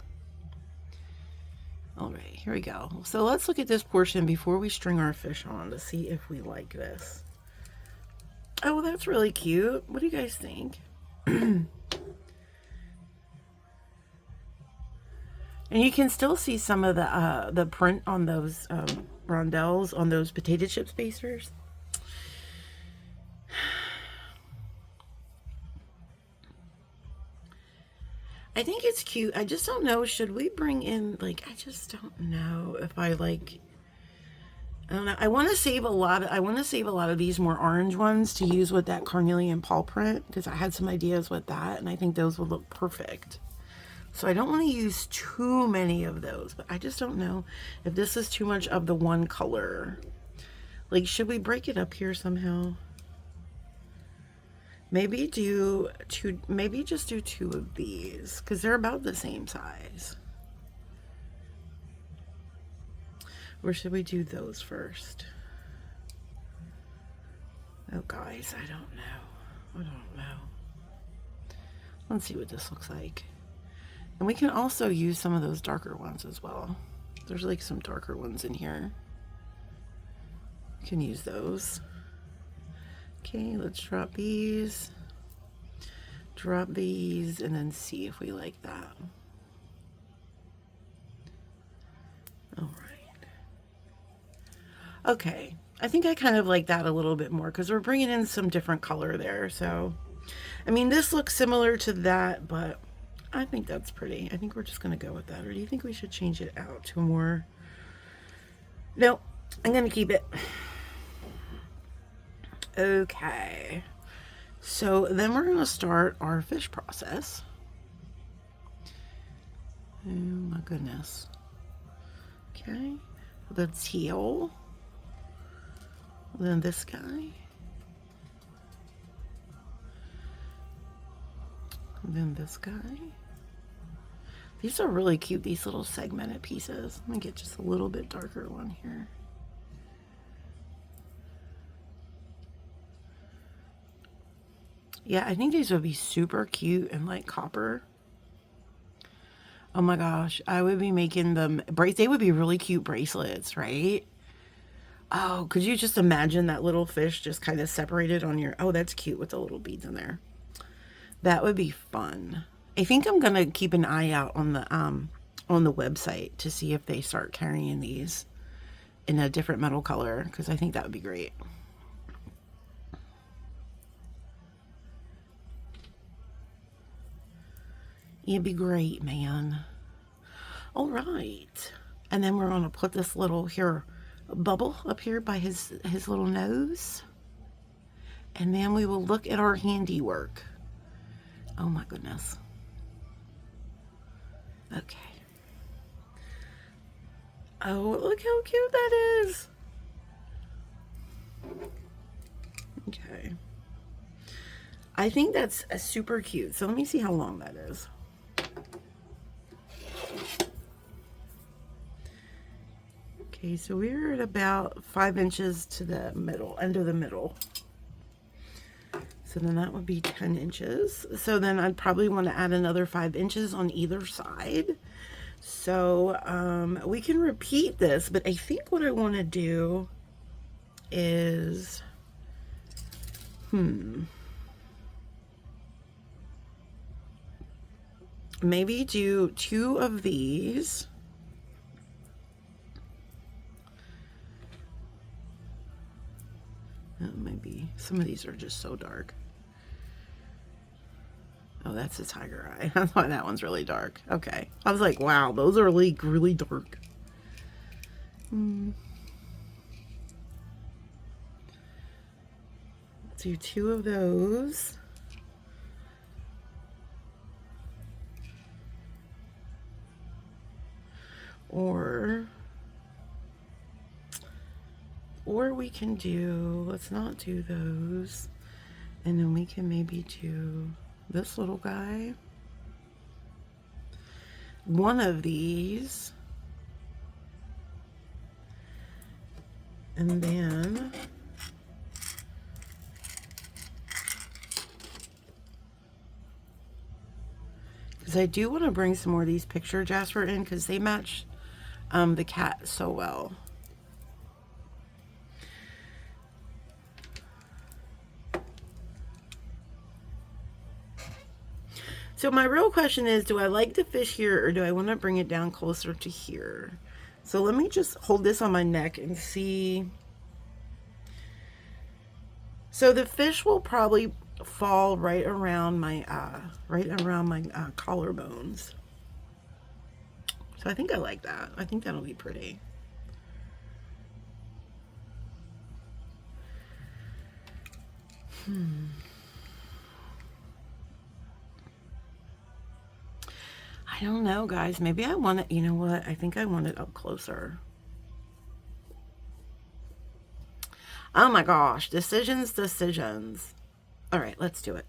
Speaker 1: All right, here we go. So let's look at this portion before we string our fish on to see if we like this. Oh, that's really cute. What do you guys think? And you can still see some of the print on those rondelles, on those potato chip spacers. I think it's cute. I just don't know. Should we bring in, like, I just don't know if I like, I don't know. I want to save a lot of these more orange ones to use with that carnelian paw print, because I had some ideas with that, and I think those would look perfect. So I don't want to use too many of those, but I just don't know if this is too much of the one color. Like, should we break it up here somehow? Maybe just do 2 of these, because they're about the same size. Or should we do those first? Oh, guys, I don't know. I don't know. Let's see what this looks like. And we can also use some of those darker ones as well. There's like some darker ones in here. We can use those. Okay, let's drop these. Drop these and then see if we like that. All right. Okay, I think I kind of like that a little bit more because we're bringing in some different color there. So, I mean, this looks similar to that, but I think that's pretty. I think we're just going to go with that. Or do you think we should change it out to a more... No, I'm going to keep it. Okay. So then we're going to start our fish process. Oh my goodness. Okay. The teal. Then this guy. And then this guy. These are really cute, these little segmented pieces. Let me get just a little bit darker one here. Yeah, I think these would be super cute and like copper. Oh my gosh, I would be making them, they would be really cute bracelets, right? Oh, could you just imagine that little fish just kind of separated on your, oh, that's cute with the little beads in there. That would be fun. I think I'm going to keep an eye out on the website to see if they start carrying these in a different metal color, because I think that would be great. It'd be great, man. All right. And then we're going to put this little here bubble up here by his little nose. And then we will look at our handiwork. Oh my goodness. Okay. Oh, look how cute that is. Okay. I think that's super cute. So let me see how long that is. Okay, so we're at about 5 inches to the middle, end of the middle. So then that would be 10 inches. So then I'd probably want to add another 5 inches on either side. So we can repeat this, but I think what I want to do is, maybe do 2 of these. Maybe some of these are just so dark. Oh, that's a tiger eye. That's why that one's really dark. Okay. I was like, wow, those are like really dark. Do 2 of those. Or we can do, let's not do those. And then we can maybe do this little guy. 1 of these. And then because I do want to bring some more of these picture jasper in because they match the cat so well. So my real question is, do I like to fish here or do I want to bring it down closer to here? So let me just hold this on my neck and see. So the fish will probably fall right around my collarbones. So I think I like that. I think that'll be pretty. I don't know, guys. Maybe I want it, you know what? I think I want it up closer. Oh my gosh. Decisions. All right, let's do it.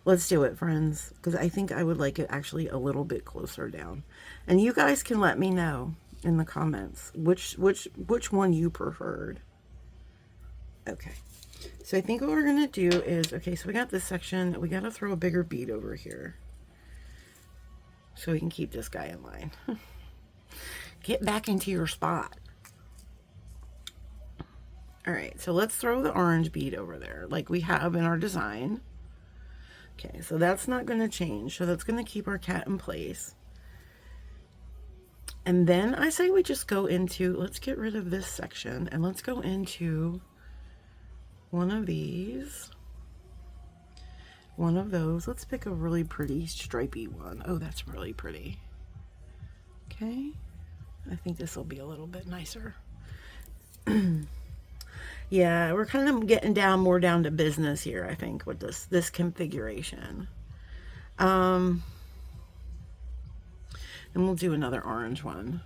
Speaker 1: Let's do it, friends. Because I think I would like it actually a little bit closer down. And you guys can let me know in the comments which one you preferred. Okay. So I think what we're going to do is, okay, so we got this section. We got to throw a bigger bead over here. so we can keep this guy in line. Get back into your spot. All right, so let's throw the orange bead over there like we have in our design. Okay, so that's not going to change. So that's going to keep our cat in place. And then I say we just go into, let's get rid of this section and let's go into one of these. One of those. Let's pick a really pretty stripy one. Oh, that's really pretty. Okay. I think this will be a little bit nicer. Yeah, we're kind of getting more down to business here, I think, with this configuration. And we'll do another orange one.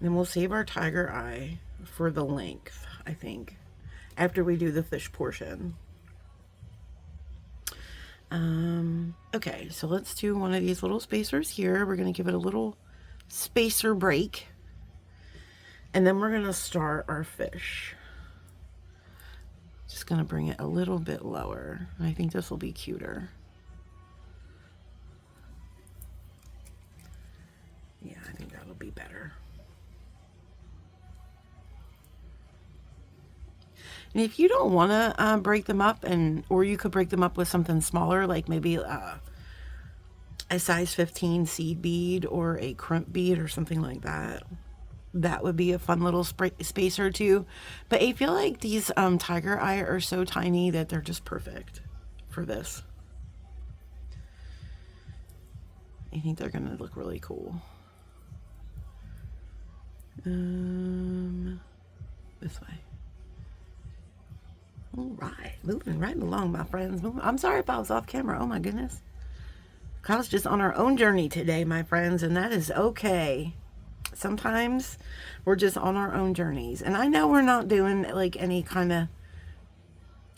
Speaker 1: And we'll save our tiger eye for the length, I think, after we do the fish portion. Okay, so let's do one of these little spacers here. We're going to give it a little spacer break. And then we're going to start our fish. Just going to bring it a little bit lower. I think this will be cuter. Yeah, I think that'll be better. And if you don't want to break them up, or you could break them up with something smaller, like maybe a size 15 seed bead or a crimp bead or something like that. That would be a fun little spacer too. But I feel like these tiger eye are so tiny that they're just perfect for this. I think they're going to look really cool. This way. All right, moving right along, my friends. I'm sorry if I was off camera. Oh my goodness. I was just on our own journey today, my friends, and that is okay. Sometimes we're just on our own journeys. And I know we're not doing like any kind of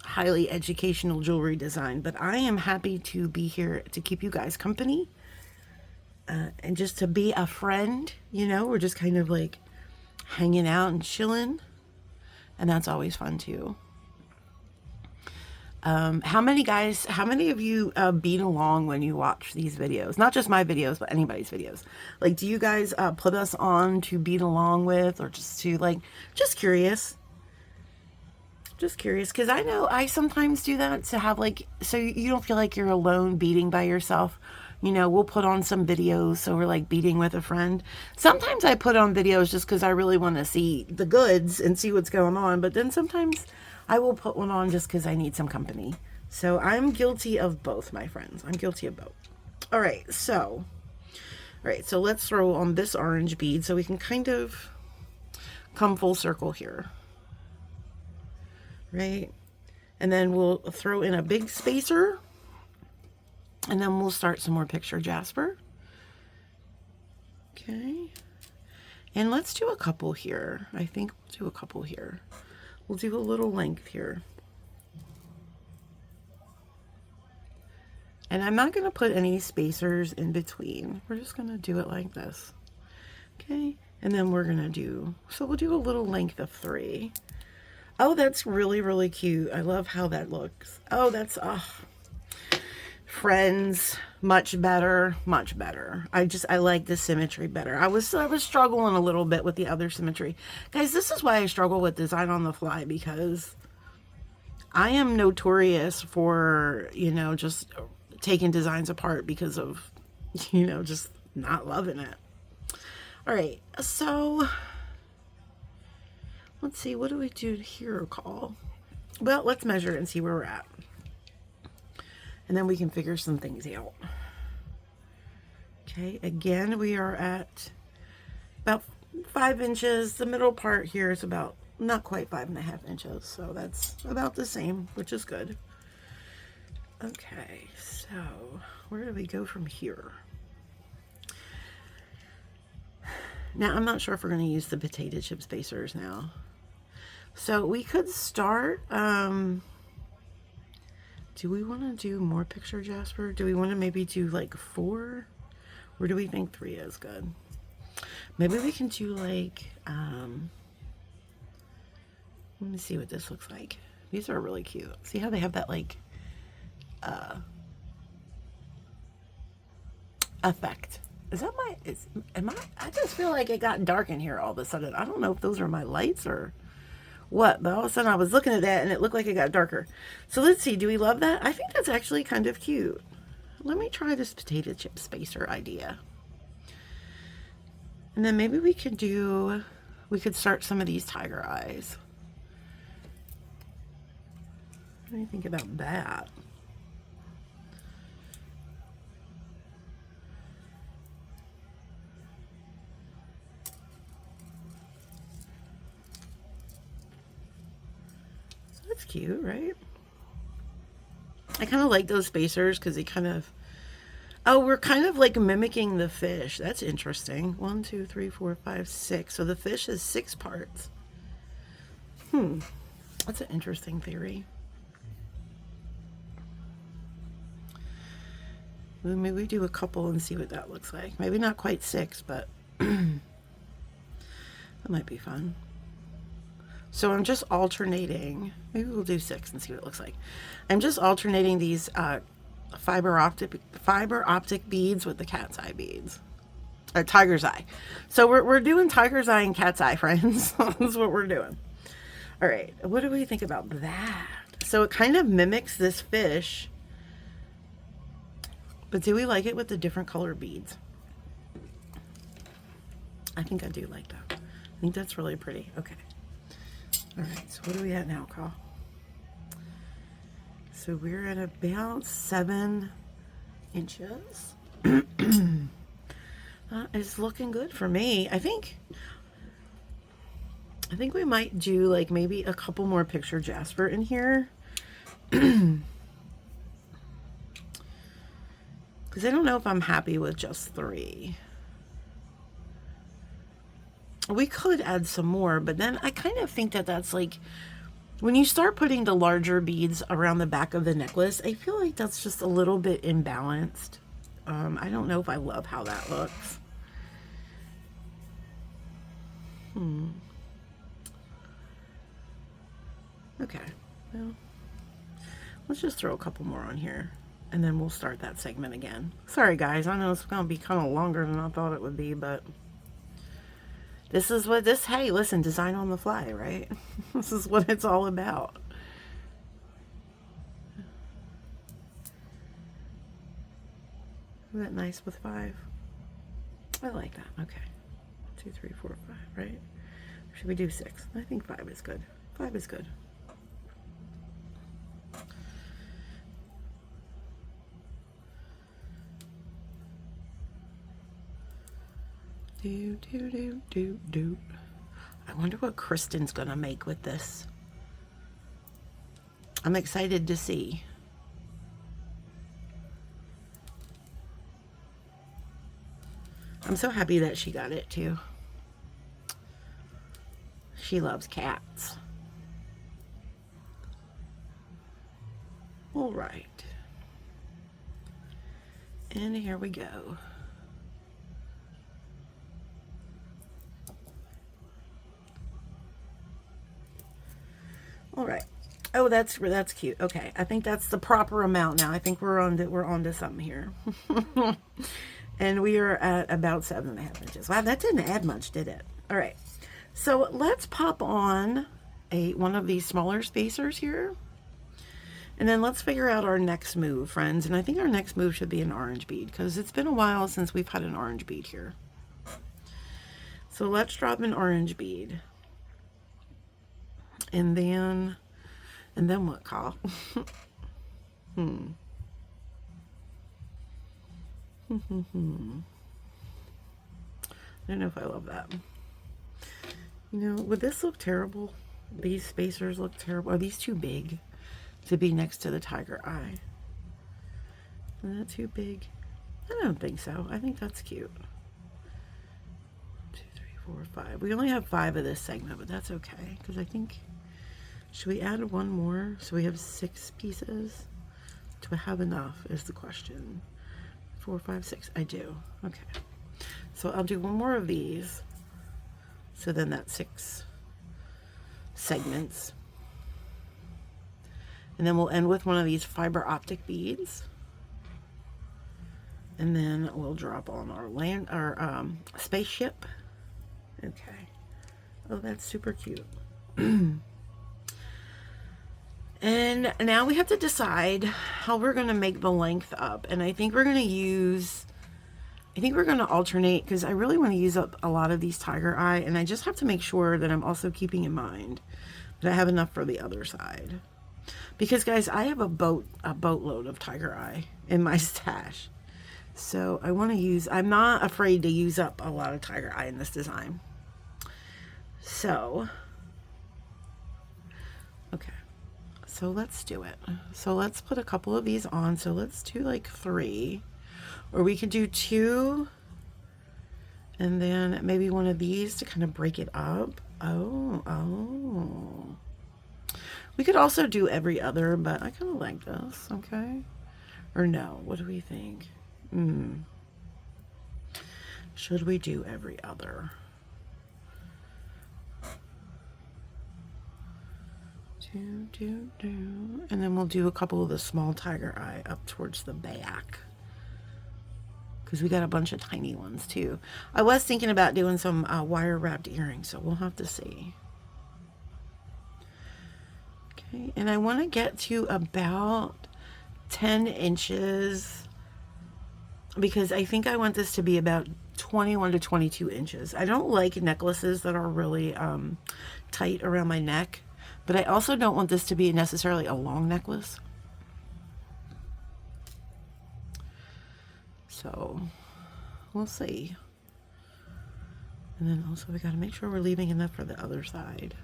Speaker 1: highly educational jewelry design, but I am happy to be here to keep you guys company. And just to be a friend, you know, we're just kind of like hanging out and chilling. And that's always fun too. How many of you bead along when you watch these videos? Not just my videos, but anybody's videos. Like, do you guys put us on to bead along with, or just to like, just curious? Just curious, because I know I sometimes do that to have like, so you don't feel like you're alone beading by yourself. You know, we'll put on some videos, so we're like beading with a friend. Sometimes I put on videos just because I really want to see the goods and see what's going on. But then sometimes I will put one on just because I need some company. So I'm guilty of both, my friends. I'm guilty of both. All right, so let's throw on this orange bead so we can kind of come full circle here. Right? And then we'll throw in a big spacer. And then we'll start some more picture jasper. Okay. And let's do a couple here. I think we'll do a couple here. We'll do a little length here. And I'm not going to put any spacers in between. We're just going to do it like this. Okay. And then we're going to do, so we'll do a little length of 3. Oh, that's really, really cute. I love how that looks. Oh, that's, friends, much better, much better. I like the symmetry better. I was struggling a little bit with the other symmetry. Guys, this is why I struggle with design on the fly, because I am notorious for, you know, just taking designs apart because of, you know, just not loving it. All right, so let's see, what do we do here, call? Well, let's measure it and see where we're at. And then we can figure some things out. Okay, again, we are at about 5 inches. The middle part here is about, not quite 5.5 inches. So that's about the same, which is good. Okay, so where do we go from here? Now, I'm not sure if we're going to use the potato chip spacers now. So we could start, do we want to do more picture jasper? Do we want to maybe do like 4? Or do we think 3 is good? Maybe we can do like, let me see what this looks like. These are really cute. See how they have that like, effect. Is that my, I just feel like it got dark in here all of a sudden. I don't know if those are my lights or what, but all of a sudden I was looking at that and it looked like it got darker. So let's see, do we love that? I think that's actually kind of cute. Let me try this potato chip spacer idea. And then maybe we could start some of these tiger eyes. What do you think about that? That's cute, right? I kind of like those spacers because they kind of, oh, we're kind of like mimicking the fish. That's interesting. 1, 2, 3, 4, 5, 6. So the fish is 6 parts. That's an interesting theory. Maybe we do a couple and see what that looks like. Maybe not quite 6, but that might be fun. So I'm just alternating. Maybe we'll do 6 and see what it looks like. I'm just alternating these fiber optic beads with the cat's eye beads, or tiger's eye. So we're doing tiger's eye and cat's eye, friends. That's what we're doing. All right, what do we think about that? So it kind of mimics this fish, but do we like it with the different color beads? I think I do like that. I think that's really pretty. Okay. All right, so what are we at now, Carl? So we're at about 7 inches. It's looking good for me. I think we might do like maybe a couple more picture jasper in here. Because I don't know if I'm happy with just 3. We could add some more, but then I kind of think that that's like, when you start putting the larger beads around the back of the necklace, I feel like that's just a little bit imbalanced. I don't know if I love how that looks. Okay, well, let's just throw a couple more on here, and then we'll start that segment again. Sorry, guys, I know it's going to be kind of longer than I thought it would be, but this is what this, hey, listen, design on the fly, right? This is what it's all about. Isn't that nice with 5? I like that. Okay. 2, 3, 4, 5, right? Should we do 6? I think 5 is good. 5 is good. Do. I wonder what Kristin's gonna make with this. I'm excited to see. I'm so happy that she got it too. She loves cats. All right. And here we go. All right. Oh, that's cute. Okay, I think that's the proper amount now. I think we're on to something here. And we are at about 7.5 inches. Wow, that didn't add much, did it? All right. So let's pop on one of these smaller spacers here. And then let's figure out our next move, friends. And I think our next move should be an orange bead, because it's been a while since we've had an orange bead here. So let's drop an orange bead. And then what, Kyle? I don't know if I love that. You know, would this look terrible? These spacers look terrible. Are these too big to be next to the tiger eye? Is that too big? I don't think so. I think that's cute. 2, 3, 4, 5. We only have 5 of this segment, but that's okay, because I think, should we add one more so we have 6 pieces? Do I have enough is the question. 4, 5, 6. I do. Okay. So I'll do one more of these. So then that's 6 segments. And then we'll end with one of these fiber optic beads. And then we'll drop on our spaceship. Okay. Oh, that's super cute. And now we have to decide how we're going to make the length up. And I think we're going to alternate, because I really want to use up a lot of these tiger eye. And I just have to make sure that I'm also keeping in mind that I have enough for the other side. Because guys, I have a boatload of tiger eye in my stash. So I want to I'm not afraid to use up a lot of tiger eye in this design. So, okay. So let's do it. So let's put a couple of these on. So let's do like 3, or we could do 2, and then maybe one of these to kind of break it up. Oh. We could also do every other, but I kind of like this. Okay. Or no, what do we think? Should we do every other? And then we'll do a couple of the small tiger eye up towards the back, because we got a bunch of tiny ones too. I was thinking about doing some wire wrapped earrings, so we'll have to see. Okay, and I want to get to about 10 inches, because I think I want this to be about 21 to 22 inches. I don't like necklaces that are really tight around my neck, but I also don't want this to be necessarily a long necklace. So we'll see. And then also we got to make sure we're leaving enough for the other side.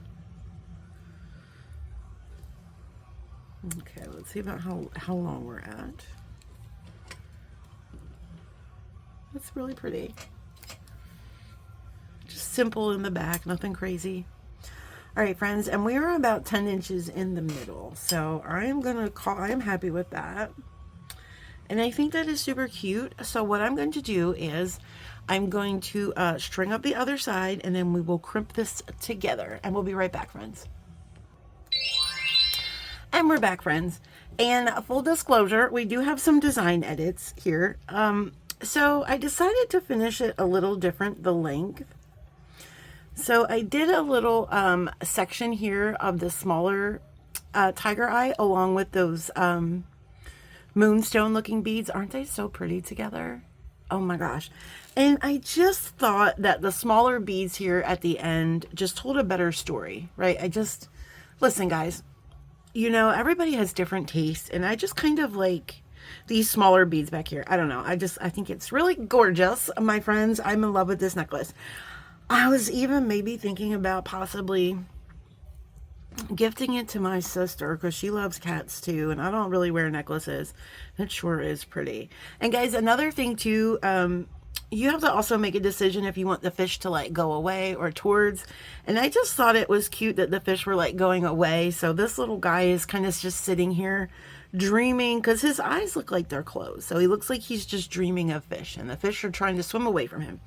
Speaker 1: Okay, let's see about how long we're at. That's really pretty. Just simple in the back, nothing crazy. All right, friends, and we are about 10 inches in the middle. So I am happy with that. And I think that is super cute. So what I'm going to do is I'm going to string up the other side, and then we will crimp this together. And we'll be right back, friends. And we're back, friends. And full disclosure, we do have some design edits here. So I decided to finish it a little different, the length. So I did a little section here of the smaller tiger eye, along with those moonstone looking beads. Aren't they so pretty together? Oh my gosh. And I just thought that the smaller beads here at the end just told a better story, right? Listen guys, you know, everybody has different tastes, and I just kind of like these smaller beads back here. I don't know. I think it's really gorgeous, my friends. I'm in love with this necklace. I was even maybe thinking about possibly gifting it to my sister, because she loves cats too, and I don't really wear necklaces. It sure is pretty. And guys, another thing too, you have to also make a decision if you want the fish to like go away or towards. And I just thought it was cute that the fish were like going away. So this little guy is kind of just sitting here dreaming, because his eyes look like they're closed. So he looks like he's just dreaming of fish, and the fish are trying to swim away from him.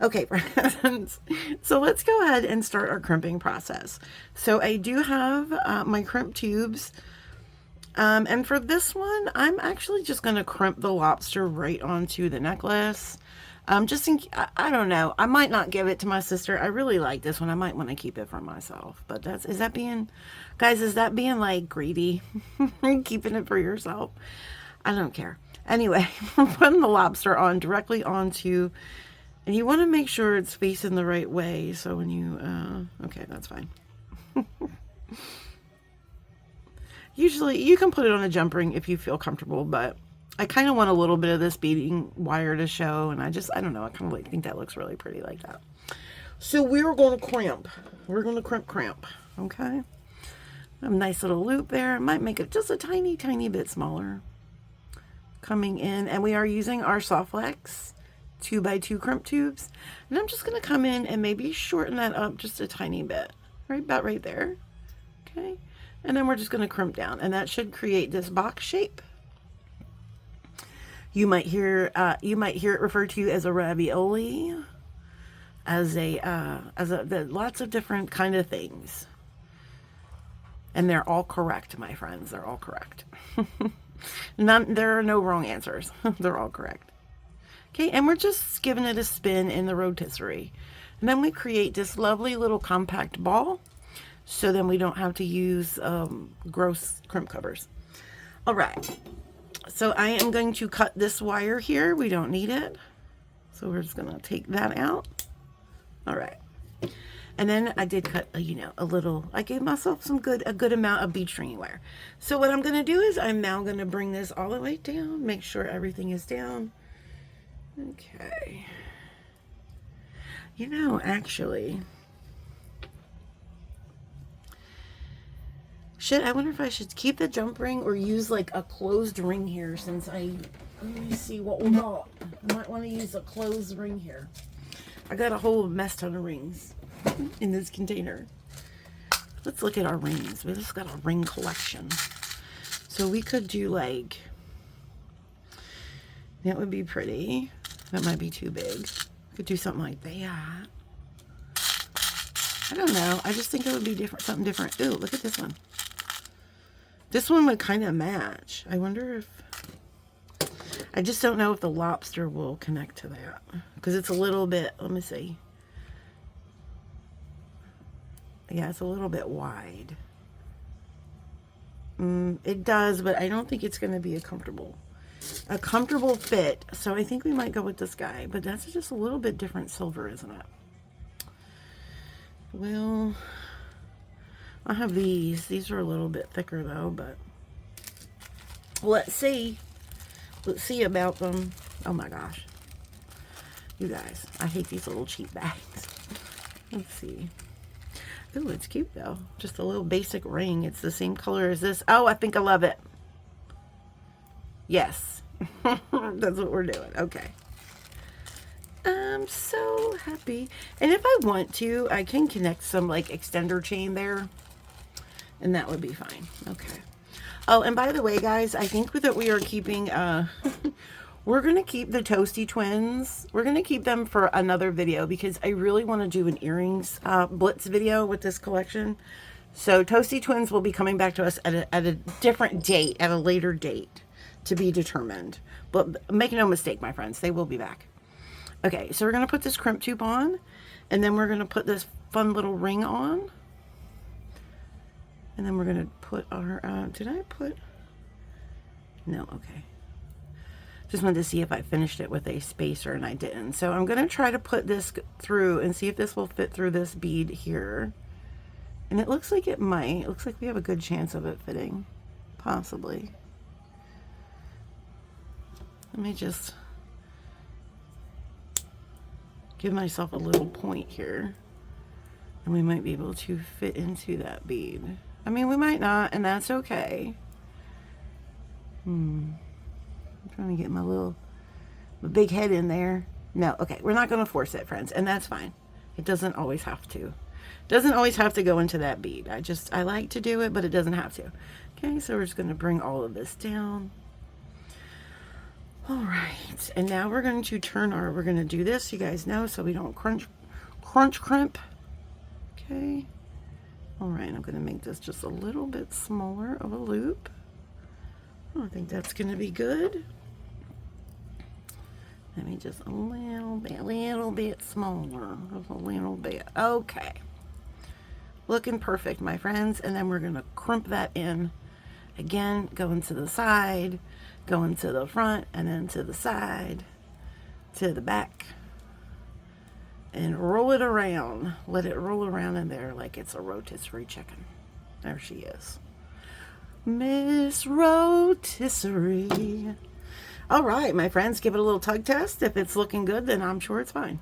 Speaker 1: Okay, friends, so let's go ahead and start our crimping process. So I do have my crimp tubes. And for this one, I'm actually just going to crimp the lobster right onto the necklace. I don't know. I might not give it to my sister. I really like this one. I might want to keep it for myself. But is that being like greedy? Keeping it for yourself? I don't care. Anyway, I'm putting the lobster on directly onto, and you want to make sure it's facing the right way. So when you, okay, that's fine. Usually you can put it on a jump ring if you feel comfortable, but I kind of want a little bit of this beading wire to show, and I don't know, I kind of like think that looks really pretty like that. So we're going to crimp. We're going to crimp, okay? A nice little loop there. I might make it just a tiny, tiny bit smaller. Coming in, and we are using our Soft Flex 2x2 crimp tubes. And I'm just going to come in and maybe shorten that up just a tiny bit. Right about right there. Okay. And then we're just going to crimp down, and that should create this box shape. You might hear it referred to as a ravioli, as lots of different kind of things. And they're all correct, my friends. They're all correct. There are no wrong answers. They're all correct. Okay, and we're just giving it a spin in the rotisserie. And then we create this lovely little compact ball, so then we don't have to use gross crimp covers. All right, so I am going to cut this wire here. We don't need it. So we're just gonna take that out. All right. And then I did cut, you know, a little, I gave myself a good amount of bead string wire. So what I'm gonna do is I'm now gonna bring this all the way down, make sure everything is down. Okay. You know, actually, I wonder if I should keep the jump ring or use like a closed ring here, since let me see what we got. I might want to use a closed ring here. I got a whole mess ton of rings in this container. Let's look at our rings. We just got a ring collection. So we could do like, that would be pretty. That might be too big. Could do something like that. I don't know. I just think it would be different, something different. Ooh, look at this one. This one would kind of match. I wonder if, I just don't know if the lobster will connect to that, because it's a little bit, let me see. Yeah, it's a little bit wide. It does, but I don't think it's going to be a comfortable fit. So I think we might go with this guy, but that's just a little bit different silver, isn't it? Well, I have these. These are a little bit thicker though, but let's see. Let's see about them. Oh my gosh. You guys, I hate these little cheap bags. Let's see. Ooh, it's cute though. Just a little basic ring. It's the same color as this. Oh, I think I love it. Yes. That's what we're doing. Okay. I'm so happy. And if I want to, I can connect some like extender chain there, and that would be fine. Okay. Oh, and by the way, guys, I think that we are keeping, we're going to keep the Toasty Twins. We're going to keep them for another video, because I really want to do an earrings blitz video with this collection. So Toasty Twins will be coming back to us at a different date, at a later date, to be determined. But make no mistake, my friends, they will be back. Okay, so we're going to put this crimp tube on, and then we're going to put this fun little ring on. And then we're going to put our, did I put, no, okay. Just wanted to see if I finished it with a spacer, and I didn't. So I'm going to try to put this through and see if this will fit through this bead here. And it looks like it might. It looks like we have a good chance of it fitting, possibly. Let me just give myself a little point here, and we might be able to fit into that bead. I mean, we might not, and that's okay. I'm trying to get my big head in there. No, okay, we're not going to force it, friends, and that's fine. It doesn't always have to. It doesn't always have to go into that bead. I like to do it, but it doesn't have to. Okay, so we're just going to bring all of this down. All right, and now we're going to we're going to do this, you guys know, so we don't crunch crimp. Okay. All right, I'm going to make this just a little bit smaller of a loop. I think that's going to be good. Let me just a little bit smaller, just a little bit. Okay. Looking perfect, my friends. And then we're going to crimp that in. Again, going to the side, going to the front, and then to the side, to the back. And roll it around. Let it roll around in there like it's a rotisserie chicken. There she is. Miss Rotisserie. All right, my friends, give it a little tug test. If it's looking good, then I'm sure it's fine.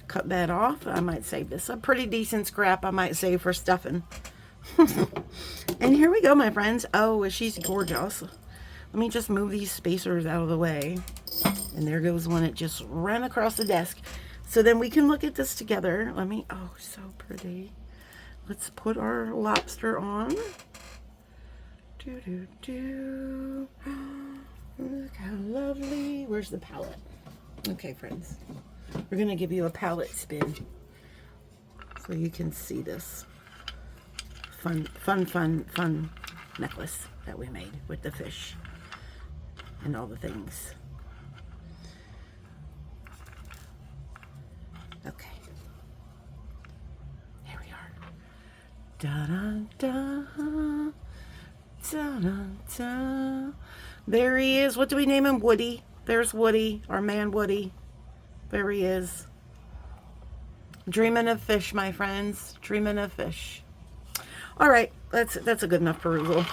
Speaker 1: Cut that off. I might save this. A pretty decent scrap I might save for stuffing. And here we go, my friends. Oh, she's gorgeous. Let me just move these spacers out of the way. And there goes one. It just ran across the desk. So then we can look at this together. Oh, so pretty. Let's put our lobster on. Look how lovely. Where's the palette? Okay, friends. We're going to give you a palette spin so you can see this fun necklace that we made with the fish and all the things. Da, da, da, da, da, da. There he is. What do we name him? Woody. There's Woody, our man Woody. There he is. Dreaming of fish, my friends. Dreaming of fish. All right, that's a good enough perusal.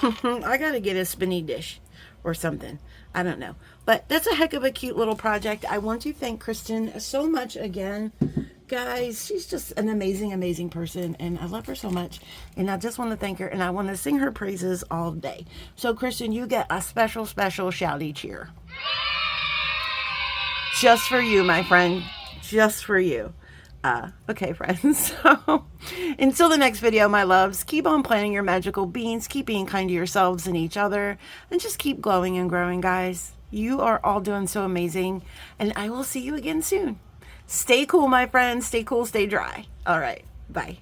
Speaker 1: I gotta get a spinny dish or something. I don't know. But that's a heck of a cute little project. I want to thank Kristin so much again. Guys, she's just an amazing, amazing person, and I love her so much. And I just want to thank her, and I want to sing her praises all day. So, Kristin, you get a special, special shouty cheer. Just for you, my friend. Just for you. Okay, friends. So, until the next video, my loves, keep on planting your magical beans, keep being kind to yourselves and each other, and just keep glowing and growing, guys. You are all doing so amazing, and I will see you again soon. Stay cool, my friends. Stay cool, stay dry. All right. Bye.